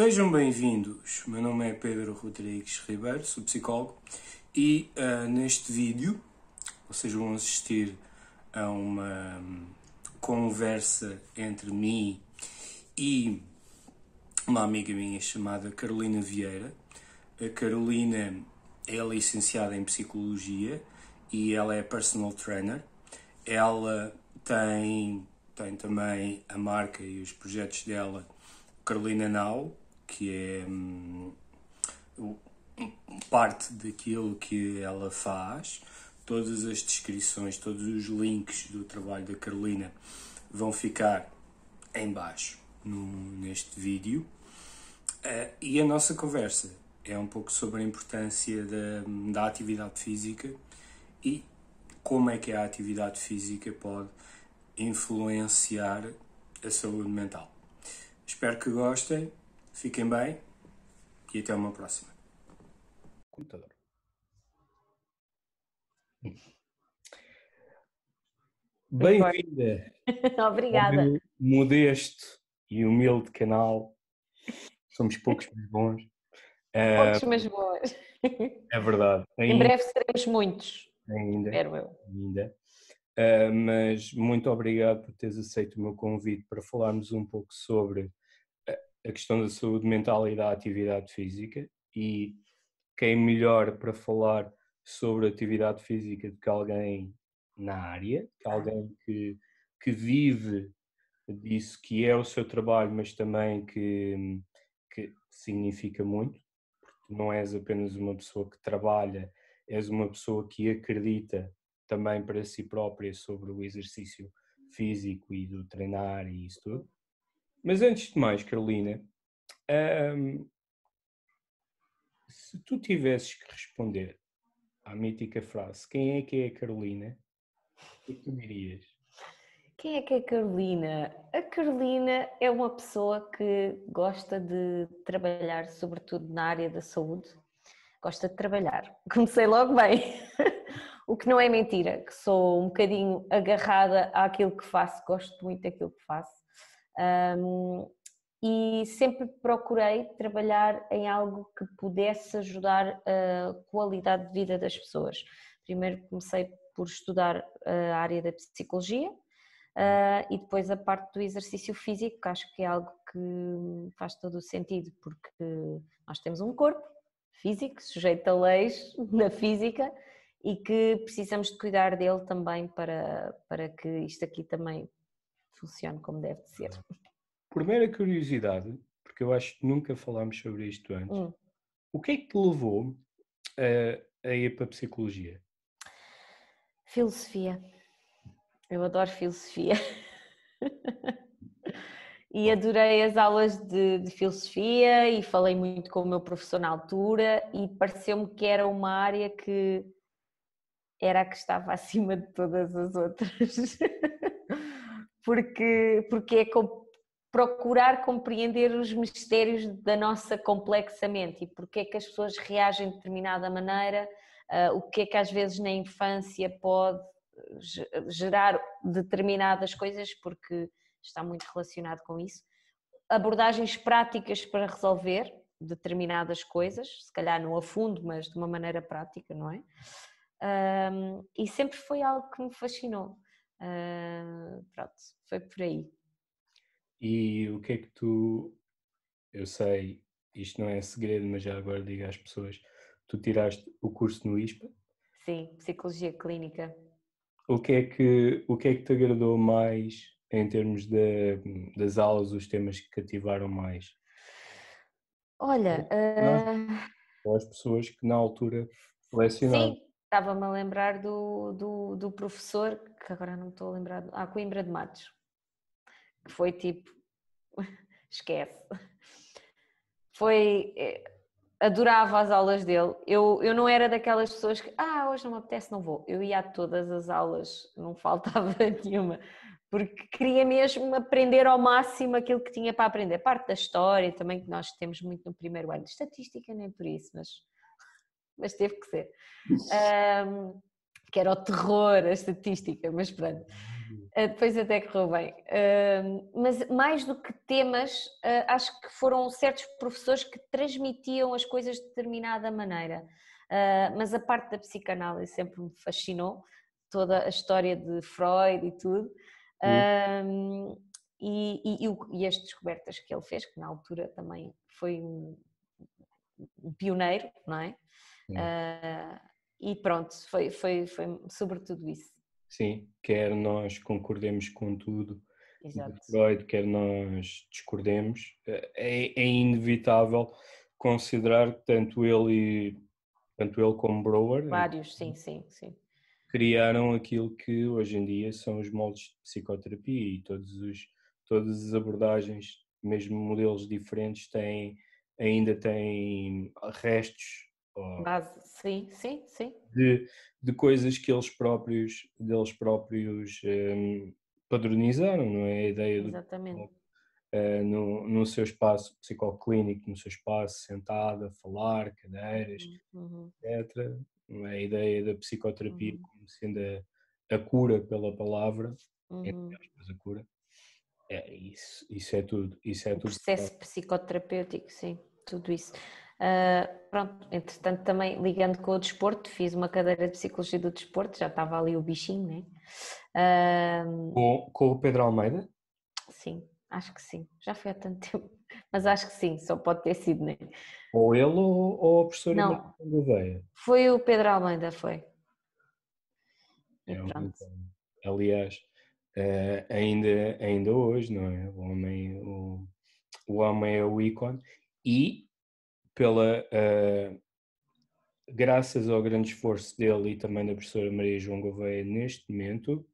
Sejam bem-vindos, meu nome é Pedro Rodrigues Ribeiro, sou psicólogo e neste vídeo vocês vão assistir a uma conversa entre mim e uma amiga minha chamada Carolina Vieira. A Carolina é licenciada em Psicologia e ela é personal trainer. Ela tem também a marca e os projetos dela Carolina Now, que é parte daquilo que ela faz. Todas as descrições, todos os links do trabalho da Carolina vão ficar em baixo neste vídeo. E a nossa conversa é um pouco sobre a importância da atividade física e como é que a atividade física pode influenciar a saúde mental. Espero que gostem, fiquem bem e até uma próxima. Computador. Bem-vinda Obrigada. ao meu modesto e humilde canal. Somos poucos, mas bons. Poucos, mas boas. É verdade. Em breve seremos muitos, espero eu. Ainda. Mas muito obrigado por teres aceito o meu convite para falarmos um pouco sobre a questão da saúde mental e da atividade física. E quem melhor para falar sobre atividade física do que alguém na área, que alguém que vive disso, que é o seu trabalho, mas também que significa muito, porque não és apenas uma pessoa que trabalha, és uma pessoa que acredita também para si própria sobre o exercício físico e do treinar e isso tudo. Mas antes de mais, Carolina, se tu tivesses que responder à mítica frase, quem é que é a Carolina, o que tu dirias? Quem é que é a Carolina? A Carolina é uma pessoa que gosta de trabalhar, sobretudo na área da saúde. Gosta de trabalhar. Comecei logo bem. O que não é mentira, que sou um bocadinho agarrada àquilo que faço, gosto muito daquilo que faço. E sempre procurei trabalhar em algo que pudesse ajudar a qualidade de vida das pessoas. Primeiro comecei por estudar a área da psicologia e depois a parte do exercício físico, que acho que é algo que faz todo o sentido, porque nós temos um corpo físico, sujeito a leis da física, e que precisamos de cuidar dele também para que isto aqui também funcione como deve de ser. Por mera curiosidade, porque eu acho que nunca falámos sobre isto antes, o que é que te levou a ir para a psicologia? Filosofia. Eu adoro filosofia. E adorei as aulas de filosofia e falei muito com o meu professor na altura e pareceu-me que era uma área que era a que estava acima de todas as outras. porque é procurar compreender os mistérios da nossa complexa mente e porque é que as pessoas reagem de determinada maneira, o que é que às vezes na infância pode gerar determinadas coisas, porque está muito relacionado com isso. Abordagens práticas para resolver determinadas coisas, se calhar não a fundo, mas de uma maneira prática, não é? E sempre foi algo que me fascinou. Pronto, foi por aí. E o que é que eu sei, isto não é segredo, mas já agora digo às pessoas, tu tiraste o curso no ISPA? Sim, psicologia clínica. O que é que te agradou mais em termos das aulas, os temas que cativaram mais? Olha, Ou as pessoas que na altura lecionavam? sim, estava-me a lembrar do professor, que agora não me estou a lembrar, Coimbra de Matos, que foi tipo, esquece. Adorava as aulas dele. Eu não era daquelas pessoas que, hoje não me apetece, não vou. Eu ia a todas as aulas, não faltava nenhuma, porque queria mesmo aprender ao máximo aquilo que tinha para aprender. Parte da história também, que nós temos muito no primeiro ano. Estatística nem por isso, mas teve que ser. Que era o terror, a estatística, mas pronto. Depois até correu bem. Mas mais do que temas, acho que foram certos professores que transmitiam as coisas de determinada maneira. Mas a parte da psicanálise sempre me fascinou, toda a história de Freud e tudo. E as descobertas que ele fez, que na altura também foi um pioneiro, não é? E pronto, foi sobretudo isso. Sim, quer nós concordemos com tudo de Exato. Freud, quer nós discordemos, é inevitável considerar que tanto ele como Brouwer Vários, sim, sim, sim. criaram aquilo que hoje em dia são os moldes de psicoterapia e todas as abordagens, mesmo modelos diferentes, ainda têm restos Base, sim, sim, sim. de coisas que deles próprios padronizaram, não é? A ideia do Exatamente. no seu espaço psicoclínico, no seu espaço sentado, a falar, cadeiras, Uhum, etc. Não é? A ideia da psicoterapia uhum, como sendo a cura pela palavra, entre uhum. aspas, a cura. Isso é tudo. Isso é O tudo. processo psicoterapêutico, sim, tudo isso. Pronto, entretanto também ligando com o desporto, fiz uma cadeira de Psicologia do Desporto, já estava ali o bichinho, né? Com o Pedro Almeida? Sim, acho que sim, já foi há tanto tempo, mas acho que sim, só pode ter sido, né? Ou ele ou a professora Maria Não, Gouveia? foi o Pedro Almeida, foi. E É um pronto. Aliás, ainda hoje, não é? O homem é o ícone e graças ao grande esforço dele e também da professora Maria João Gouveia neste momento,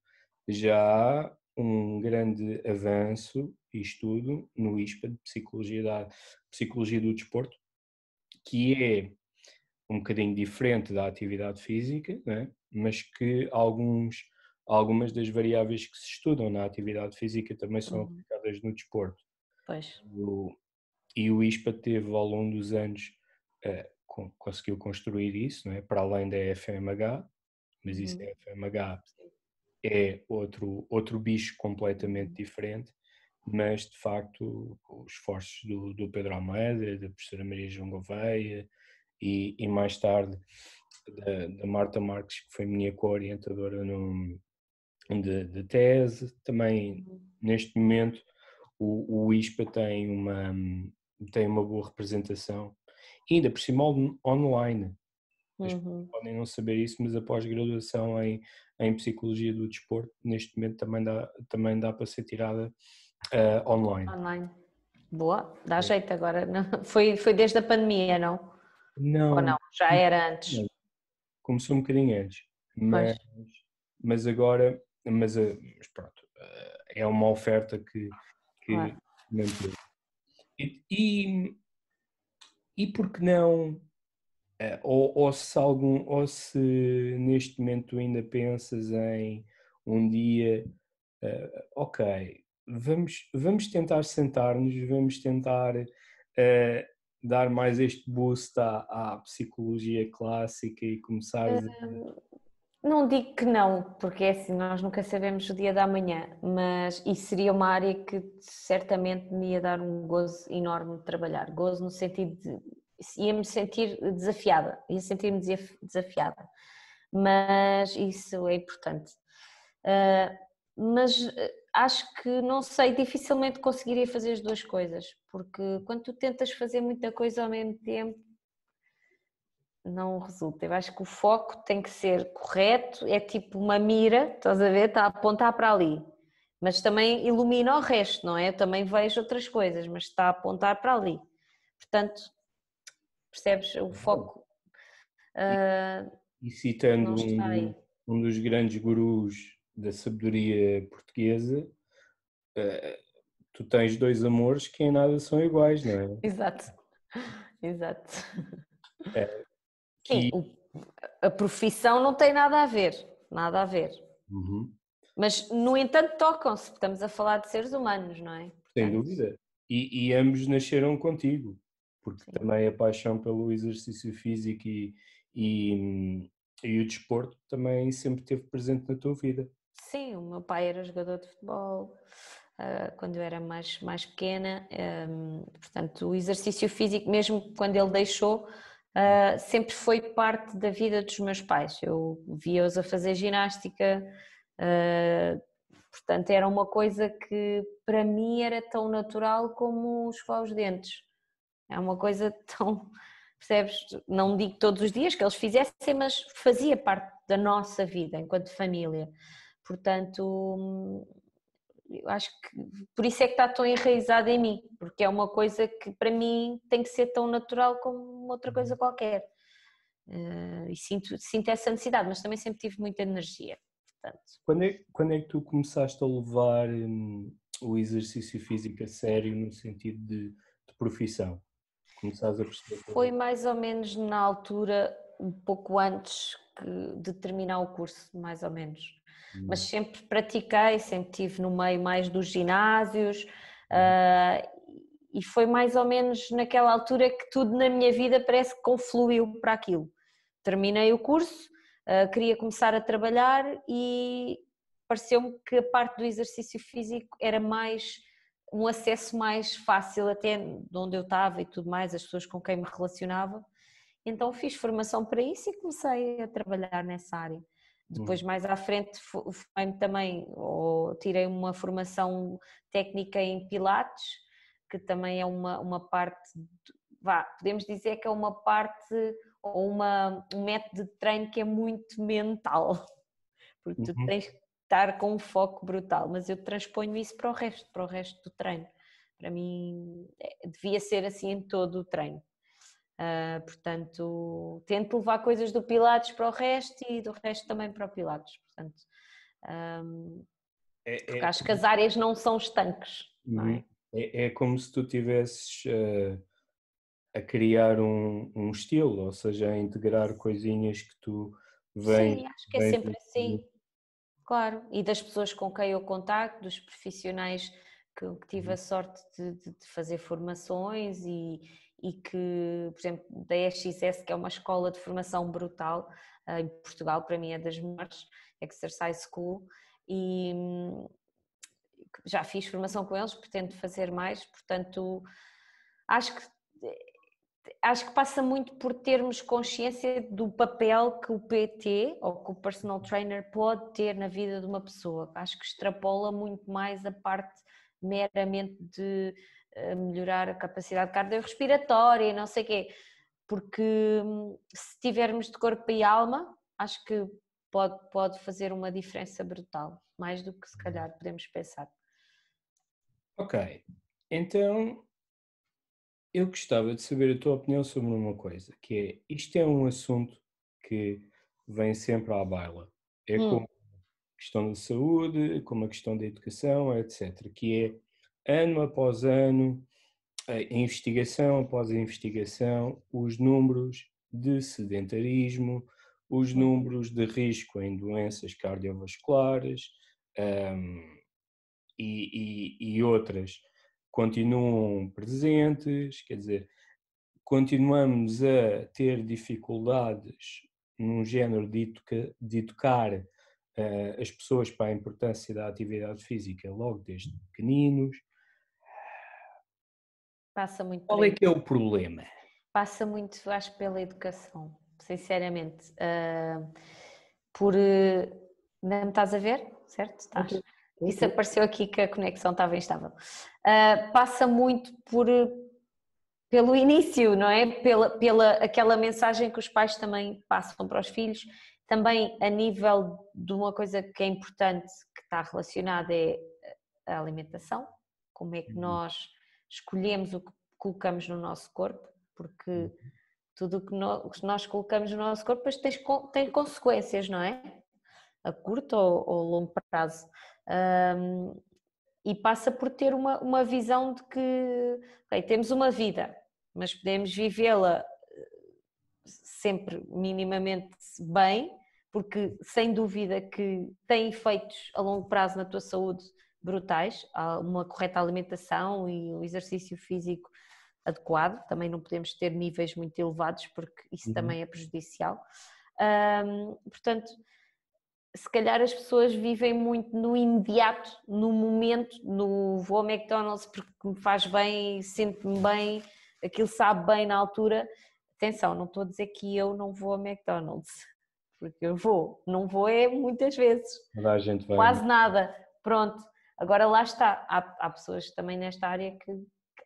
já há um grande avanço e estudo no ISPA de Psicologia do Desporto, que é um bocadinho diferente da atividade física, né? Mas que algumas das variáveis que se estudam na atividade física também são Uhum. aplicadas no desporto. Pois. E o ISPA teve ao longo dos anos, conseguiu construir isso, não é? Para além da FMH, mas isso Uhum. é FMH, é outro bicho completamente Uhum. diferente, mas de facto os esforços do Pedro Almeida, da professora Maria João Gouveia e mais tarde da Marta Marques, que foi minha co-orientadora de tese, também Uhum. neste momento o ISPA tem uma boa representação, e ainda por cima online. As pessoas Uhum. podem não saber isso, mas a pós-graduação em Psicologia do Desporto, neste momento também dá para ser tirada online. Online. Boa, dá jeito agora. Não, foi desde a pandemia, não? Ou Não, não? Já era antes? começou um bocadinho antes, Pois. mas agora, mas pronto, é uma oferta que Claro. manteve. E, e por que não, ou se neste momento ainda pensas em um dia, ok, vamos tentar sentar-nos, vamos tentar dar mais este boost à psicologia clássica e começares a... Não digo que não, porque é assim, nós nunca sabemos o dia da manhã, mas isso seria uma área que certamente me ia dar um gozo enorme de trabalhar. Gozo no sentido de ia-me sentir desafiada, ia sentir-me desafiada, mas isso é importante. Mas acho que, não sei, dificilmente conseguiria fazer as duas coisas, porque quando tu tentas fazer muita coisa ao mesmo tempo, não resulta. Eu acho que o foco tem que ser correto, é tipo uma mira, estás a ver? Está a apontar para ali, mas também ilumina o resto, não é? Eu também vejo outras coisas, mas está a apontar para ali. Portanto, percebes? O foco E não citando está aí. um dos grandes gurus da sabedoria portuguesa, eh, tu tens dois amores que em nada são iguais, não é? Exato, exato. É, Sim, que, a profissão não tem nada a ver, nada a ver. Uhum, Mas, no entanto, tocam-se, estamos a falar de seres humanos, não é? sem Portanto, dúvida. E ambos nasceram contigo, porque sim. também a paixão pelo exercício físico e, e o desporto também sempre esteve presente na tua vida. Sim, o meu pai era jogador de futebol quando eu era mais pequena, portanto o exercício físico, mesmo quando ele deixou, sempre foi parte da vida dos meus pais. Eu via-os a fazer ginástica, portanto era uma coisa que para mim era tão natural como escovar os dentes. É uma coisa tão, percebes? Não digo todos os dias que eles fizessem, mas fazia parte da nossa vida enquanto família. Portanto, eu acho que por isso é que está tão enraizado em mim, porque é uma coisa que para mim tem que ser tão natural como outra coisa qualquer. E sinto essa necessidade, mas também sempre tive muita energia. Portanto. Quando é que tu começaste a levar o exercício físico a sério no sentido de profissão? Começaste a perceber Foi mais ou menos na altura, um pouco antes de terminar o curso, mais ou menos. Mas sempre pratiquei, sempre estive no meio mais dos ginásios, e foi mais ou menos naquela altura que tudo na minha vida parece que confluiu para aquilo. Terminei o curso, queria começar a trabalhar e pareceu-me que a parte do exercício físico era mais um acesso mais fácil até de onde eu estava e tudo mais, as pessoas com quem me relacionava. Então fiz formação para isso e comecei a trabalhar nessa área. Depois mais à frente também, ou tirei uma formação técnica em Pilates, que também é uma parte, podemos dizer que é uma parte ou um método de treino que é muito mental, porque tu tens que estar com um foco brutal, mas eu transponho isso para o resto do treino. Para mim devia ser assim em todo o treino. Portanto, tento levar coisas do Pilates para o resto e do resto também para o Pilates. Portanto, porque acho que as áreas não são estanques, não é? É como se tu tivesses a criar um estilo, ou seja, a integrar coisinhas que tu vens... Sim, acho que é sempre assim, claro. E das pessoas com quem eu contacto, dos profissionais que tive a sorte de fazer formações e que, por exemplo, da EXS, que é uma escola de formação brutal em Portugal, para mim é das melhores, Exercise School, e já fiz formação com eles, pretendo fazer mais, portanto acho que passa muito por termos consciência do papel que o PT ou que o personal trainer pode ter na vida de uma pessoa. Acho que extrapola muito mais a parte meramente de melhorar a capacidade cardiorrespiratória e não sei o quê, porque se tivermos de corpo e alma, acho que pode fazer uma diferença brutal, mais do que se calhar podemos pensar. Ok, então eu gostava de saber a tua opinião sobre uma coisa, que é, isto é um assunto que vem sempre à baila, é como a questão da saúde, como a questão da educação, etc., que é, ano após ano, investigação após investigação, os números de sedentarismo, os números de risco em doenças cardiovasculares, e outras continuam presentes, quer dizer, continuamos a ter dificuldades num género de educar as pessoas para a importância da atividade física logo desde pequeninos. Passa muito por Qual é aí. que é o problema? Passa muito, acho, pela educação, sinceramente. Não me estás a ver? Certo? Estás. Isso apareceu aqui que a conexão estava instável. Passa muito pelo início, não é? Pela aquela mensagem que os pais também passam para os filhos. Também a nível de uma coisa que é importante, que está relacionada, é a alimentação. Como é que nós escolhemos o que colocamos no nosso corpo, porque tudo o que nós colocamos no nosso corpo depois tem consequências, não é? A curto ou longo prazo. E passa por ter uma visão de que okay, temos uma vida, mas podemos vivê-la sempre minimamente bem, porque sem dúvida que tem efeitos a longo prazo na tua saúde brutais, há uma correta alimentação e um exercício físico adequado, também não podemos ter níveis muito elevados porque isso também é prejudicial. Portanto, se calhar as pessoas vivem muito no imediato, no momento, no vou ao McDonald's porque me faz bem, sinto-me bem, aquilo sabe bem na altura. Atenção, não estou a dizer que eu não vou ao McDonald's, porque eu vou, não vou é muitas vezes, Toda a gente vai. quase nada, pronto. Agora lá está, há pessoas também nesta área que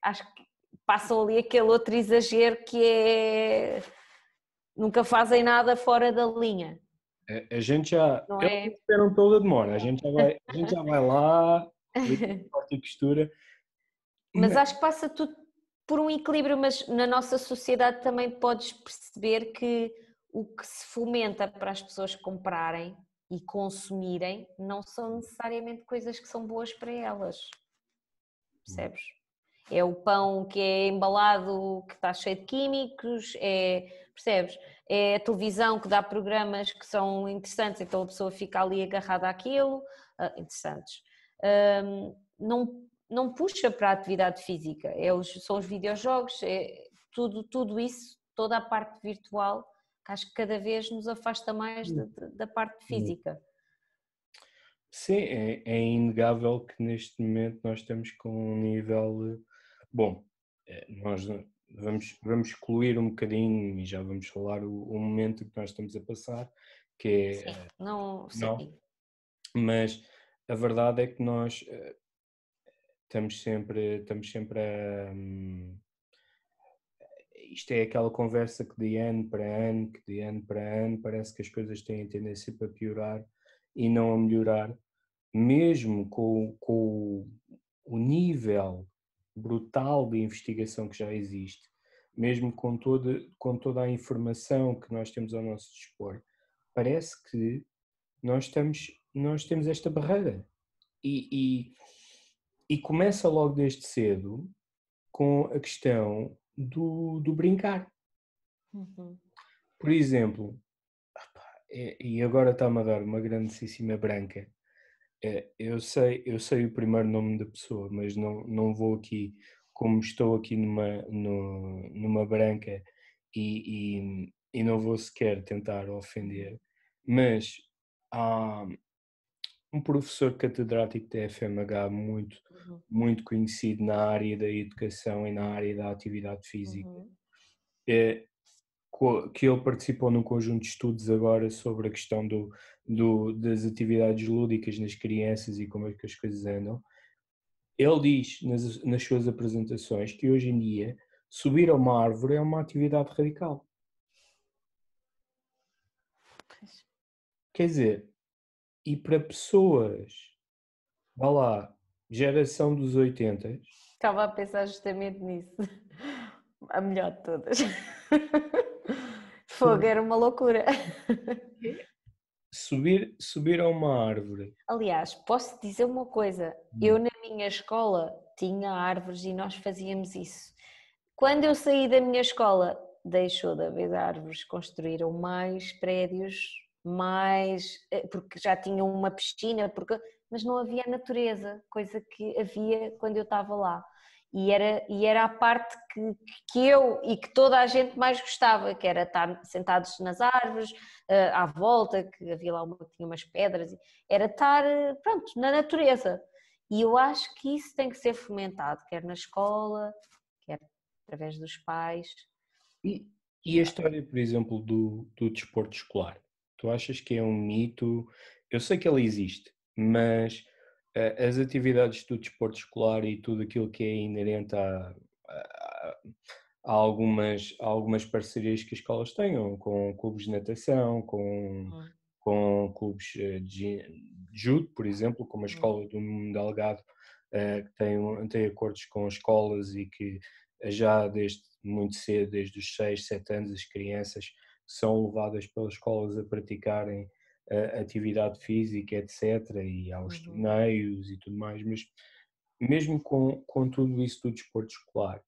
acho que passam ali aquele outro exagero que é nunca fazem nada fora da linha. A gente já. Não Eles é? esperam toda a demora. A gente já vai lá, corta e costura. Mas acho que passa tudo por um equilíbrio, mas na nossa sociedade também podes perceber que o que se fomenta para as pessoas comprarem e consumirem não são necessariamente coisas que são boas para elas, percebes? É o pão que é embalado, que está cheio de químicos, percebes? É a televisão que dá programas que são interessantes, então a pessoa fica ali agarrada àquilo, interessantes. Não puxa para a atividade física, são os videojogos, tudo isso, toda a parte virtual, que acho que cada vez nos afasta mais da parte física. Sim, é inegável que neste momento nós estamos com um nível. Bom, nós vamos excluir um bocadinho e já vamos falar o momento que nós estamos a passar, que é. Sim, não, Não, sim. mas a verdade é que nós estamos sempre a. Isto é aquela conversa que de ano para ano, que de ano para ano, parece que as coisas têm tendência para piorar e não a melhorar, mesmo com o nível brutal de investigação que já existe, mesmo com toda a informação que nós temos ao nosso dispor, parece que nós temos esta barreira. E começa logo desde cedo com a questão do brincar. Uhum. Por exemplo, e agora está-me a dar uma grandíssima branca. Eu sei o primeiro nome da pessoa, mas não vou aqui, como estou aqui numa branca e não vou sequer tentar ofender, mas há um professor catedrático da FMH muito conhecido na área da educação e na área da atividade física, é, que ele participou num conjunto de estudos agora sobre a questão das atividades lúdicas nas crianças e como é que as coisas andam. Ele diz nas suas apresentações que hoje em dia subir a uma árvore é uma atividade radical. Quer dizer, e para pessoas, vá lá, geração dos 80. Estava a pensar justamente nisso. A melhor de todas. Fogo, era uma loucura. Subir a uma árvore. Aliás, posso dizer uma coisa: eu na minha escola tinha árvores e nós fazíamos isso. Quando eu saí da minha escola, deixou de haver árvores, construíram mais prédios, porque já tinham uma piscina, mas não havia natureza, coisa que havia quando eu estava lá. E era a parte que eu e que toda a gente mais gostava, que era estar sentados nas árvores, à volta, que havia lá que tinha umas pedras, era estar, pronto, na natureza. E eu acho que isso tem que ser fomentado, quer na escola, quer através dos pais. E a história, por exemplo, do desporto escolar? Tu achas que é um mito? Eu sei que ele existe, mas as atividades do desporto escolar e tudo aquilo que é inerente a algumas parcerias que as escolas tenham, com clubes de natação, com clubes de judo, por exemplo, como a escola do Nuno Delgado, que tem acordos com escolas e que já desde muito cedo, desde os 6, 7 anos, as crianças são levadas pelas escolas a praticarem atividade física, etc. E aos torneios e tudo mais, mas mesmo com tudo isso do desporto escolar,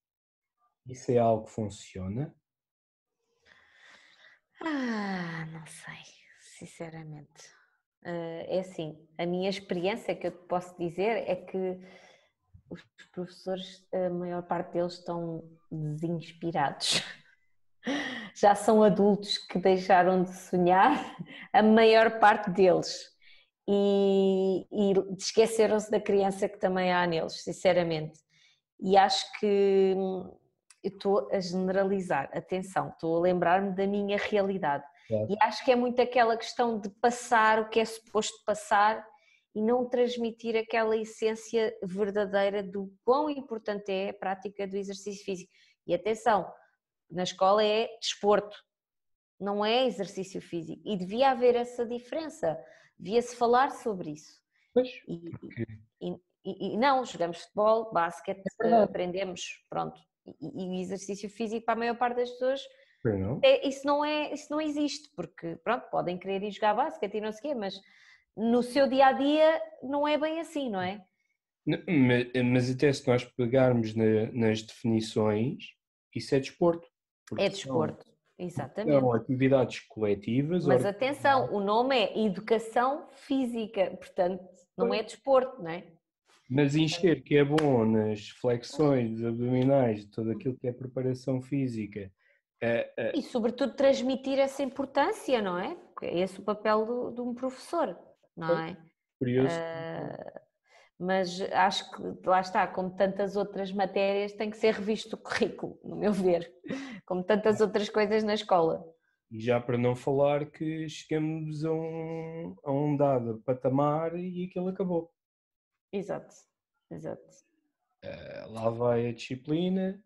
isso é algo que funciona? Não sei, sinceramente. É assim, a minha experiência que eu te posso dizer é que os professores, a maior parte deles estão desinspirados. Já são adultos que deixaram de sonhar, a maior parte deles. e esqueceram-se da criança que também há neles, sinceramente. E acho que eu estou a generalizar, atenção, estou a lembrar-me da minha realidade. Claro. E acho que é muito aquela questão de passar o que é suposto passar e não transmitir aquela essência verdadeira do quão importante é a prática do exercício físico. E atenção, na escola é desporto, não é exercício físico. E devia haver essa diferença, devia-se falar sobre isso. Pois, E, porque e não, jogamos futebol, basquete, é verdade. aprendemos, pronto. E o exercício físico para a maior parte das pessoas, Pois não? isso não existe, porque pronto, podem querer ir jogar basquete e não sei o quê, mas no seu dia a dia não é bem assim, não é? Mas até se nós pegarmos nas definições, isso é desporto, É porque desporto, são exatamente. atividades coletivas, Mas atenção, o nome é educação física, portanto não é desporto, não é? mas encher que é bom nas flexões, abdominais, tudo aquilo que é preparação física, E sobretudo transmitir essa importância, não é? Porque é esse o papel de um professor, não pois, é? curioso. Mas acho que lá está, como tantas outras matérias, tem que ser revisto o currículo, no meu ver, como tantas outras coisas na escola. E já para não falar que chegamos a um dado patamar e aquilo acabou. Exato, exato. Lá vai a disciplina,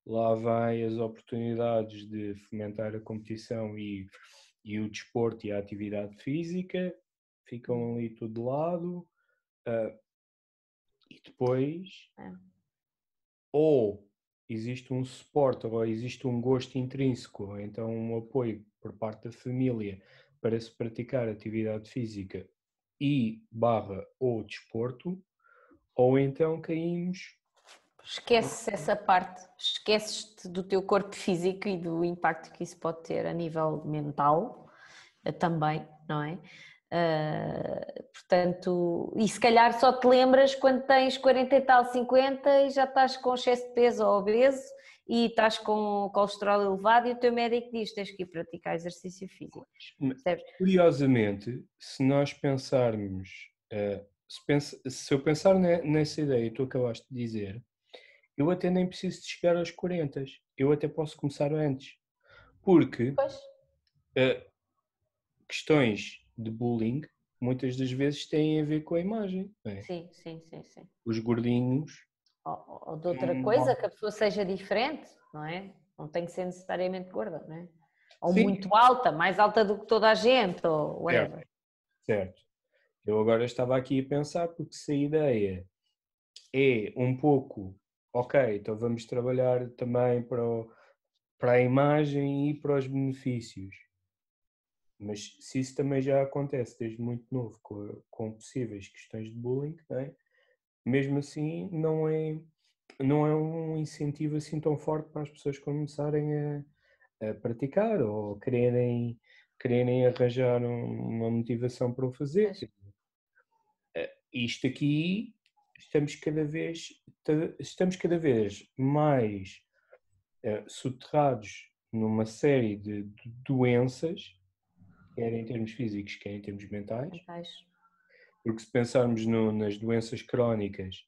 lá vai as oportunidades de fomentar a competição e o desporto e a atividade física, ficam ali tudo de lado, e depois É. ou existe um suporte ou existe um gosto intrínseco, ou então um apoio por parte da família para se praticar atividade física e barra ou desporto, ou então caímos. Esqueces essa parte, esqueces-te do teu corpo físico e do impacto que isso pode ter a nível mental também, não é? Portanto, e se calhar só te lembras quando tens 40 e tal, 50 e já estás com excesso de peso ou obeso e estás com colesterol elevado e o teu médico diz tens que ir praticar exercício físico, percebes? Curiosamente, se nós pensarmos, se eu pensar nessa ideia que tu acabaste de dizer, eu até nem preciso de chegar aos 40, eu até posso começar antes, porque Pois. questões de bullying muitas das vezes têm a ver com a imagem, não é? Sim, sim, sim, sim. Os gordinhos. Ou de outra coisa, que a pessoa seja diferente, não é? Não tem que ser necessariamente gorda, não é? Ou Sim, muito alta, mais alta do que toda a gente, ou certo, whatever. certo. Eu agora estava aqui a pensar, porque se a ideia é um pouco, ok, então vamos trabalhar também para a imagem e para os benefícios, mas se isso também já acontece desde muito novo com possíveis questões de bullying, não é? Mesmo assim não é um incentivo assim tão forte para as pessoas começarem a praticar ou quererem arranjar uma motivação para o fazer. Pois. Isto aqui estamos cada vez mais soterrados numa série de doenças, quer em termos físicos, quer em termos mentais, Mentais. porque se pensarmos nas doenças crónicas,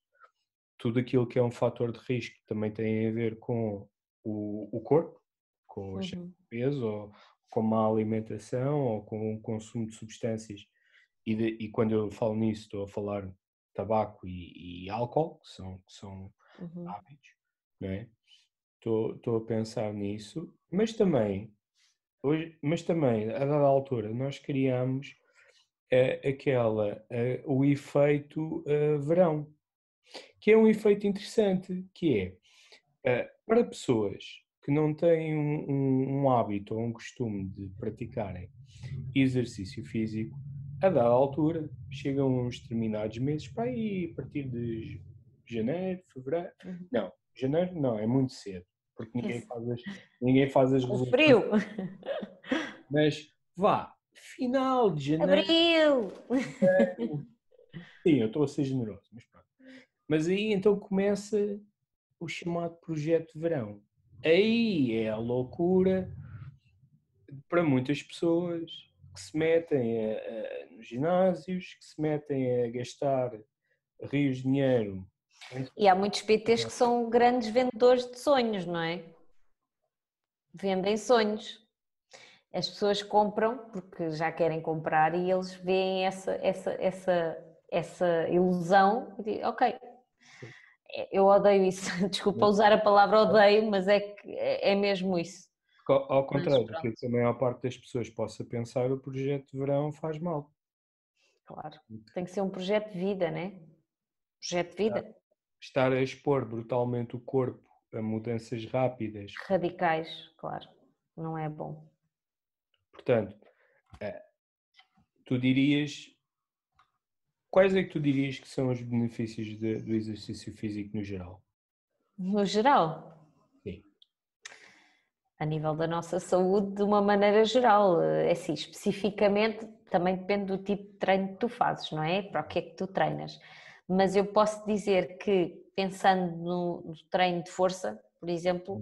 tudo aquilo que é um fator de risco também tem a ver com o corpo, com o excesso Uhum. de peso, ou com má alimentação, ou com o consumo de substâncias. E quando eu falo nisso, estou a falar de tabaco e álcool, que são Uhum. hábitos, não é? Estou a pensar nisso, mas também, a dada altura, nós criamos o efeito verão, que é um efeito interessante, que é, para pessoas que não têm um hábito ou um costume de praticarem exercício físico, a dada altura, chegam uns determinados meses, para aí, a partir de janeiro, fevereiro, Uhum. não, janeiro não, é muito cedo, porque ninguém faz as O resoluções, frio. mas vá, final de janeiro, Abril. sim, eu estou a ser generoso, mas pronto. Mas aí então começa o chamado projeto de verão. Aí é a loucura para muitas pessoas. que se metem nos ginásios, que se metem a gastar rios de dinheiro. E há muitos PTs que são grandes vendedores de sonhos, não é? Vendem sonhos. As pessoas compram porque já querem comprar e eles veem essa ilusão e dizem, ok, eu odeio isso, desculpa usar a palavra odeio, mas é mesmo isso. Ao contrário do que a maior parte das pessoas possa pensar, o projeto de verão faz mal. Claro, tem que ser um projeto de vida, né? Projeto de vida. Estar a expor brutalmente o corpo a mudanças rápidas. Radicais, claro, não é bom. Portanto, tu dirias... Quais é que tu dirias que são os benefícios do exercício físico no geral? No geral? Sim. A nível da nossa saúde, de uma maneira geral, é assim, especificamente também depende do tipo de treino que tu fazes, não é? Para o que é que tu treinas. Mas eu posso dizer que, pensando no treino de força, por exemplo,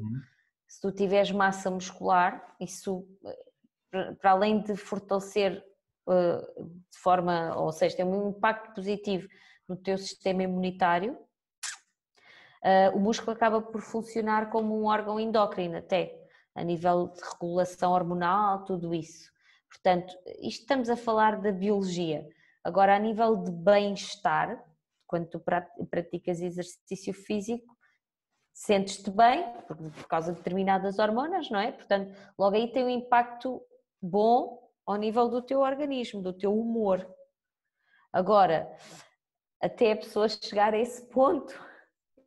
se tu tiveres massa muscular, isso, para além de fortalecer de forma, ou seja, tem um impacto positivo no teu sistema imunitário, o músculo acaba por funcionar como um órgão endócrino até, a nível de regulação hormonal, tudo isso. Portanto, isto estamos a falar da biologia. Agora, a nível de bem-estar, quando tu praticas exercício físico, sentes-te bem, por causa de determinadas hormonas, não é? Portanto, logo aí tem um impacto bom ao nível do teu organismo, do teu humor. Agora, até a pessoa chegar a esse ponto,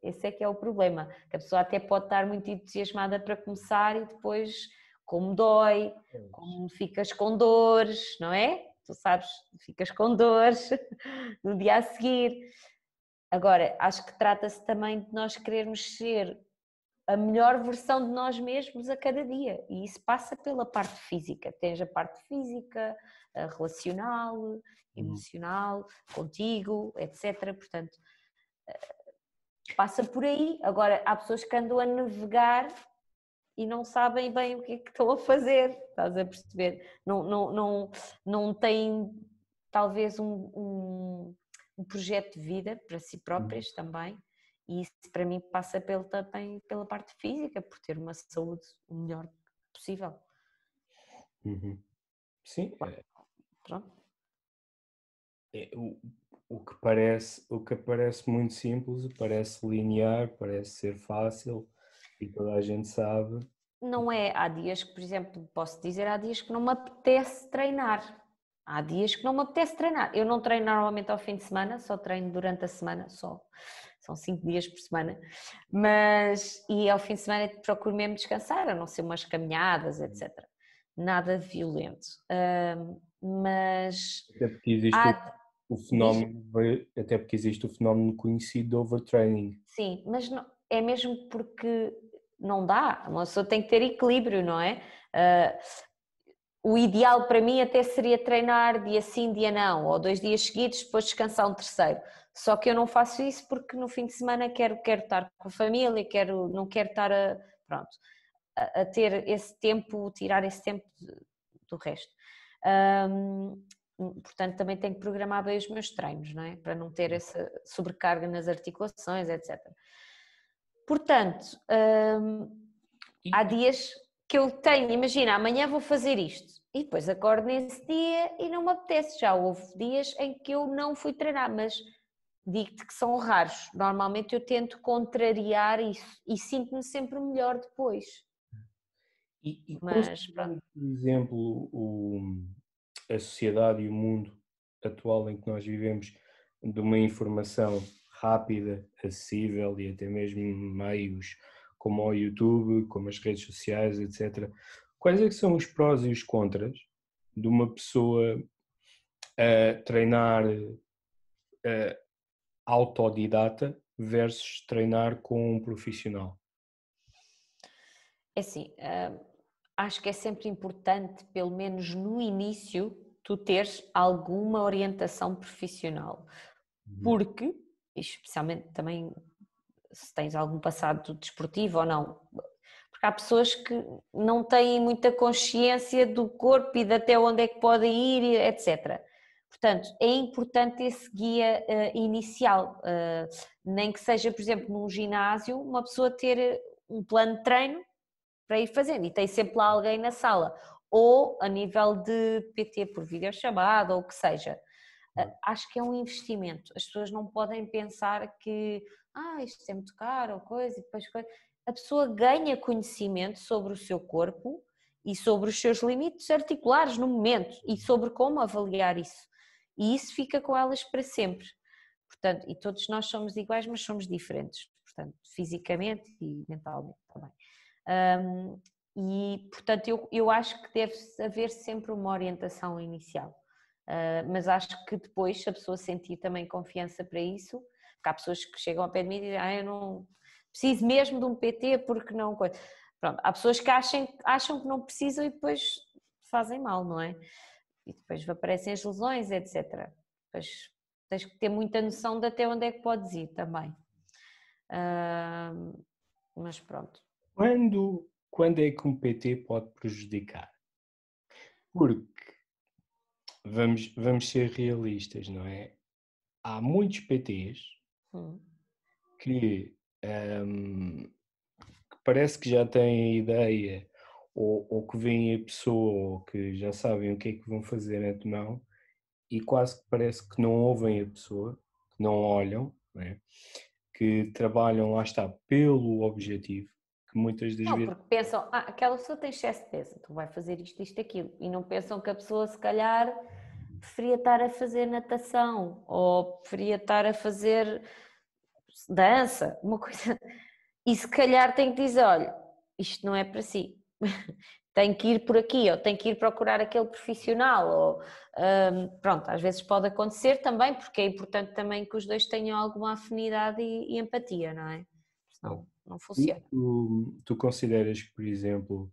esse é que é o problema, que a pessoa até pode estar muito entusiasmada para começar e depois, como dói, como ficas com dores, não é? Tu sabes, ficas com dores no dia a seguir. Agora, acho que trata-se também de nós querermos ser a melhor versão de nós mesmos a cada dia, e isso passa pela parte física. Tens a parte física, a relacional, emocional, contigo, etc. Portanto, passa por aí. Agora, há pessoas que andam a navegar e não sabem bem o que é que estão a fazer, estás a perceber? Não têm talvez um projeto de vida para si próprias também, e isso para mim passa também pela parte física, por ter uma saúde o melhor possível. Sim. Pronto. O que parece muito simples, parece linear, parece ser fácil e toda a gente sabe. Não é, há dias que, por exemplo, posso dizer, há dias que não me apetece treinar. Há dias que não me apetece treinar. Eu não treino normalmente ao fim de semana, só treino durante a semana, só. São 5 dias por semana. E ao fim de semana procuro mesmo descansar, a não ser umas caminhadas, etc. Nada violento. Mas... Até porque existe o fenómeno, até porque existe o fenómeno conhecido de overtraining. Sim, mas não, é mesmo porque não dá, uma pessoa tem que ter equilíbrio, não é? O ideal para mim até seria treinar dia sim, dia não, ou 2 dias seguidos, depois descansar um terceiro. Só que eu não faço isso porque no fim de semana quero estar com a família, não quero estar a ter esse tempo, tirar esse tempo do resto. Portanto, também tenho que programar bem os meus treinos, não é? Para não ter essa sobrecarga nas articulações, etc. Portanto, há dias que eu tenho, imagina, amanhã vou fazer isto, e depois acordo nesse dia e não me apetece. Já houve dias em que eu não fui treinar, mas digo-te que são raros. Normalmente eu tento contrariar isso e sinto-me sempre melhor depois. Mas pronto. Por exemplo, a sociedade e o mundo atual em que nós vivemos, de uma informação rápida, acessível e até mesmo meios como o YouTube, como as redes sociais, etc. Quais é que são os prós e os contras de uma pessoa treinar autodidata versus treinar com um profissional? É assim, acho que é sempre importante, pelo menos no início, tu teres alguma orientação profissional, porque, especialmente também se tens algum passado desportivo ou não, porque Porque há pessoas que não têm muita consciência do corpo e de até onde é que podem ir, etc. Portanto, é importante esse guia inicial, nem que seja, por exemplo, num ginásio, uma pessoa ter um plano de treino para ir fazendo e tem sempre lá alguém na sala, ou a nível de PT por videochamada ou o que seja. Acho que é um investimento. As pessoas não podem pensar que isto é muito caro ou coisa e depois coisa. A pessoa ganha conhecimento sobre o seu corpo e sobre os seus limites articulares no momento e sobre como avaliar isso. E isso fica com elas para sempre. Portanto, e todos nós somos iguais, mas somos diferentes. Portanto, fisicamente e mentalmente também. E, portanto, eu acho que deve haver sempre uma orientação inicial. Mas acho que depois, se a pessoa sentir também confiança para isso, porque há pessoas que chegam ao pé de mim e dizem eu não preciso mesmo de um PT porque não... Pronto, há pessoas que acham que não precisam e depois fazem mal, não é? E depois aparecem as lesões, etc. Depois tens que ter muita noção de até onde é que podes ir também. Mas pronto. Quando é que um PT pode prejudicar? Porque vamos ser realistas, não é? Há muitos PTs que parece que já têm a ideia ou que veem a pessoa ou que já sabem o que é que vão fazer antemão e quase que parece que não ouvem a pessoa, que não olham, não é? Que trabalham, lá está, pelo objetivo, que muitas das Não, vezes... porque pensam, aquela pessoa tem excesso de peso, então vai fazer isto, isto, aquilo. E não pensam que a pessoa, se calhar, preferia estar a fazer natação ou preferia estar a fazer dança, uma coisa. E se calhar tem que dizer, olha, isto não é para si. Tem que ir por aqui, ou tem que ir procurar aquele profissional, ou pronto, às vezes pode acontecer também, porque é importante também que os dois tenham alguma afinidade e empatia, não é? Senão não funciona. Tu consideras que, por exemplo,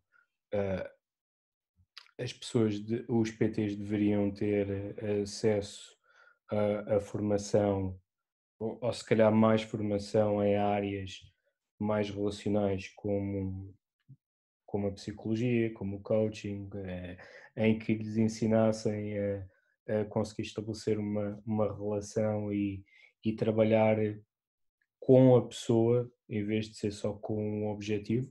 as pessoas, os PTs deveriam ter acesso a formação, ou se calhar mais formação em áreas mais relacionais como a psicologia, como o coaching, em que lhes ensinassem a conseguir estabelecer uma relação e trabalhar com a pessoa em vez de ser só com um objetivo?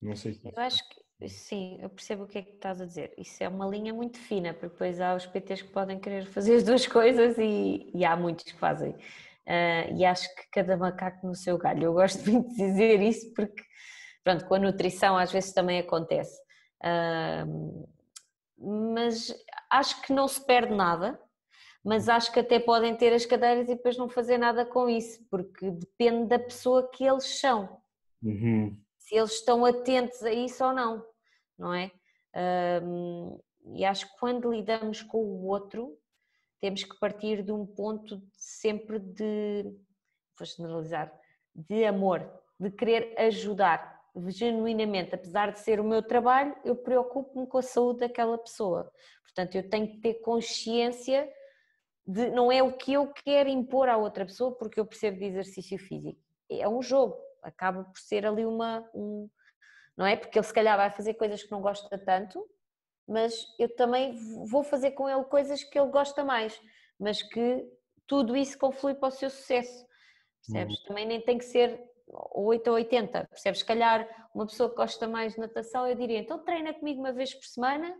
Não sei se... Eu acho que sim, eu percebo o que é que estás a dizer. Isso é uma linha muito fina, porque depois há os PTs que podem querer fazer as duas coisas e há muitos que fazem. E acho que cada macaco no seu galho. Eu gosto muito de dizer isso porque, pronto, com a nutrição às vezes também acontece. Mas acho que não se perde nada, mas acho que até podem ter as cadeiras e depois não fazer nada com isso, porque depende da pessoa que eles são. Uhum. Se eles estão atentos a isso ou não, não é? E acho que quando lidamos com o outro, temos que partir de um ponto sempre vou generalizar, de amor, de querer ajudar genuinamente, apesar de ser o meu trabalho, eu preocupo-me com a saúde daquela pessoa. Portanto, eu tenho que ter consciência de não é o que eu quero impor à outra pessoa porque eu percebo de exercício físico. É um jogo, acaba por ser ali não é? Porque ele se calhar vai fazer coisas que não gosta tanto, mas eu também vou fazer com ele coisas que ele gosta mais, mas que tudo isso conflui para o seu sucesso, percebes? Também nem tem que ser 8 ou 80, percebes? Se calhar uma pessoa que gosta mais de natação, eu diria, então treina comigo uma vez por semana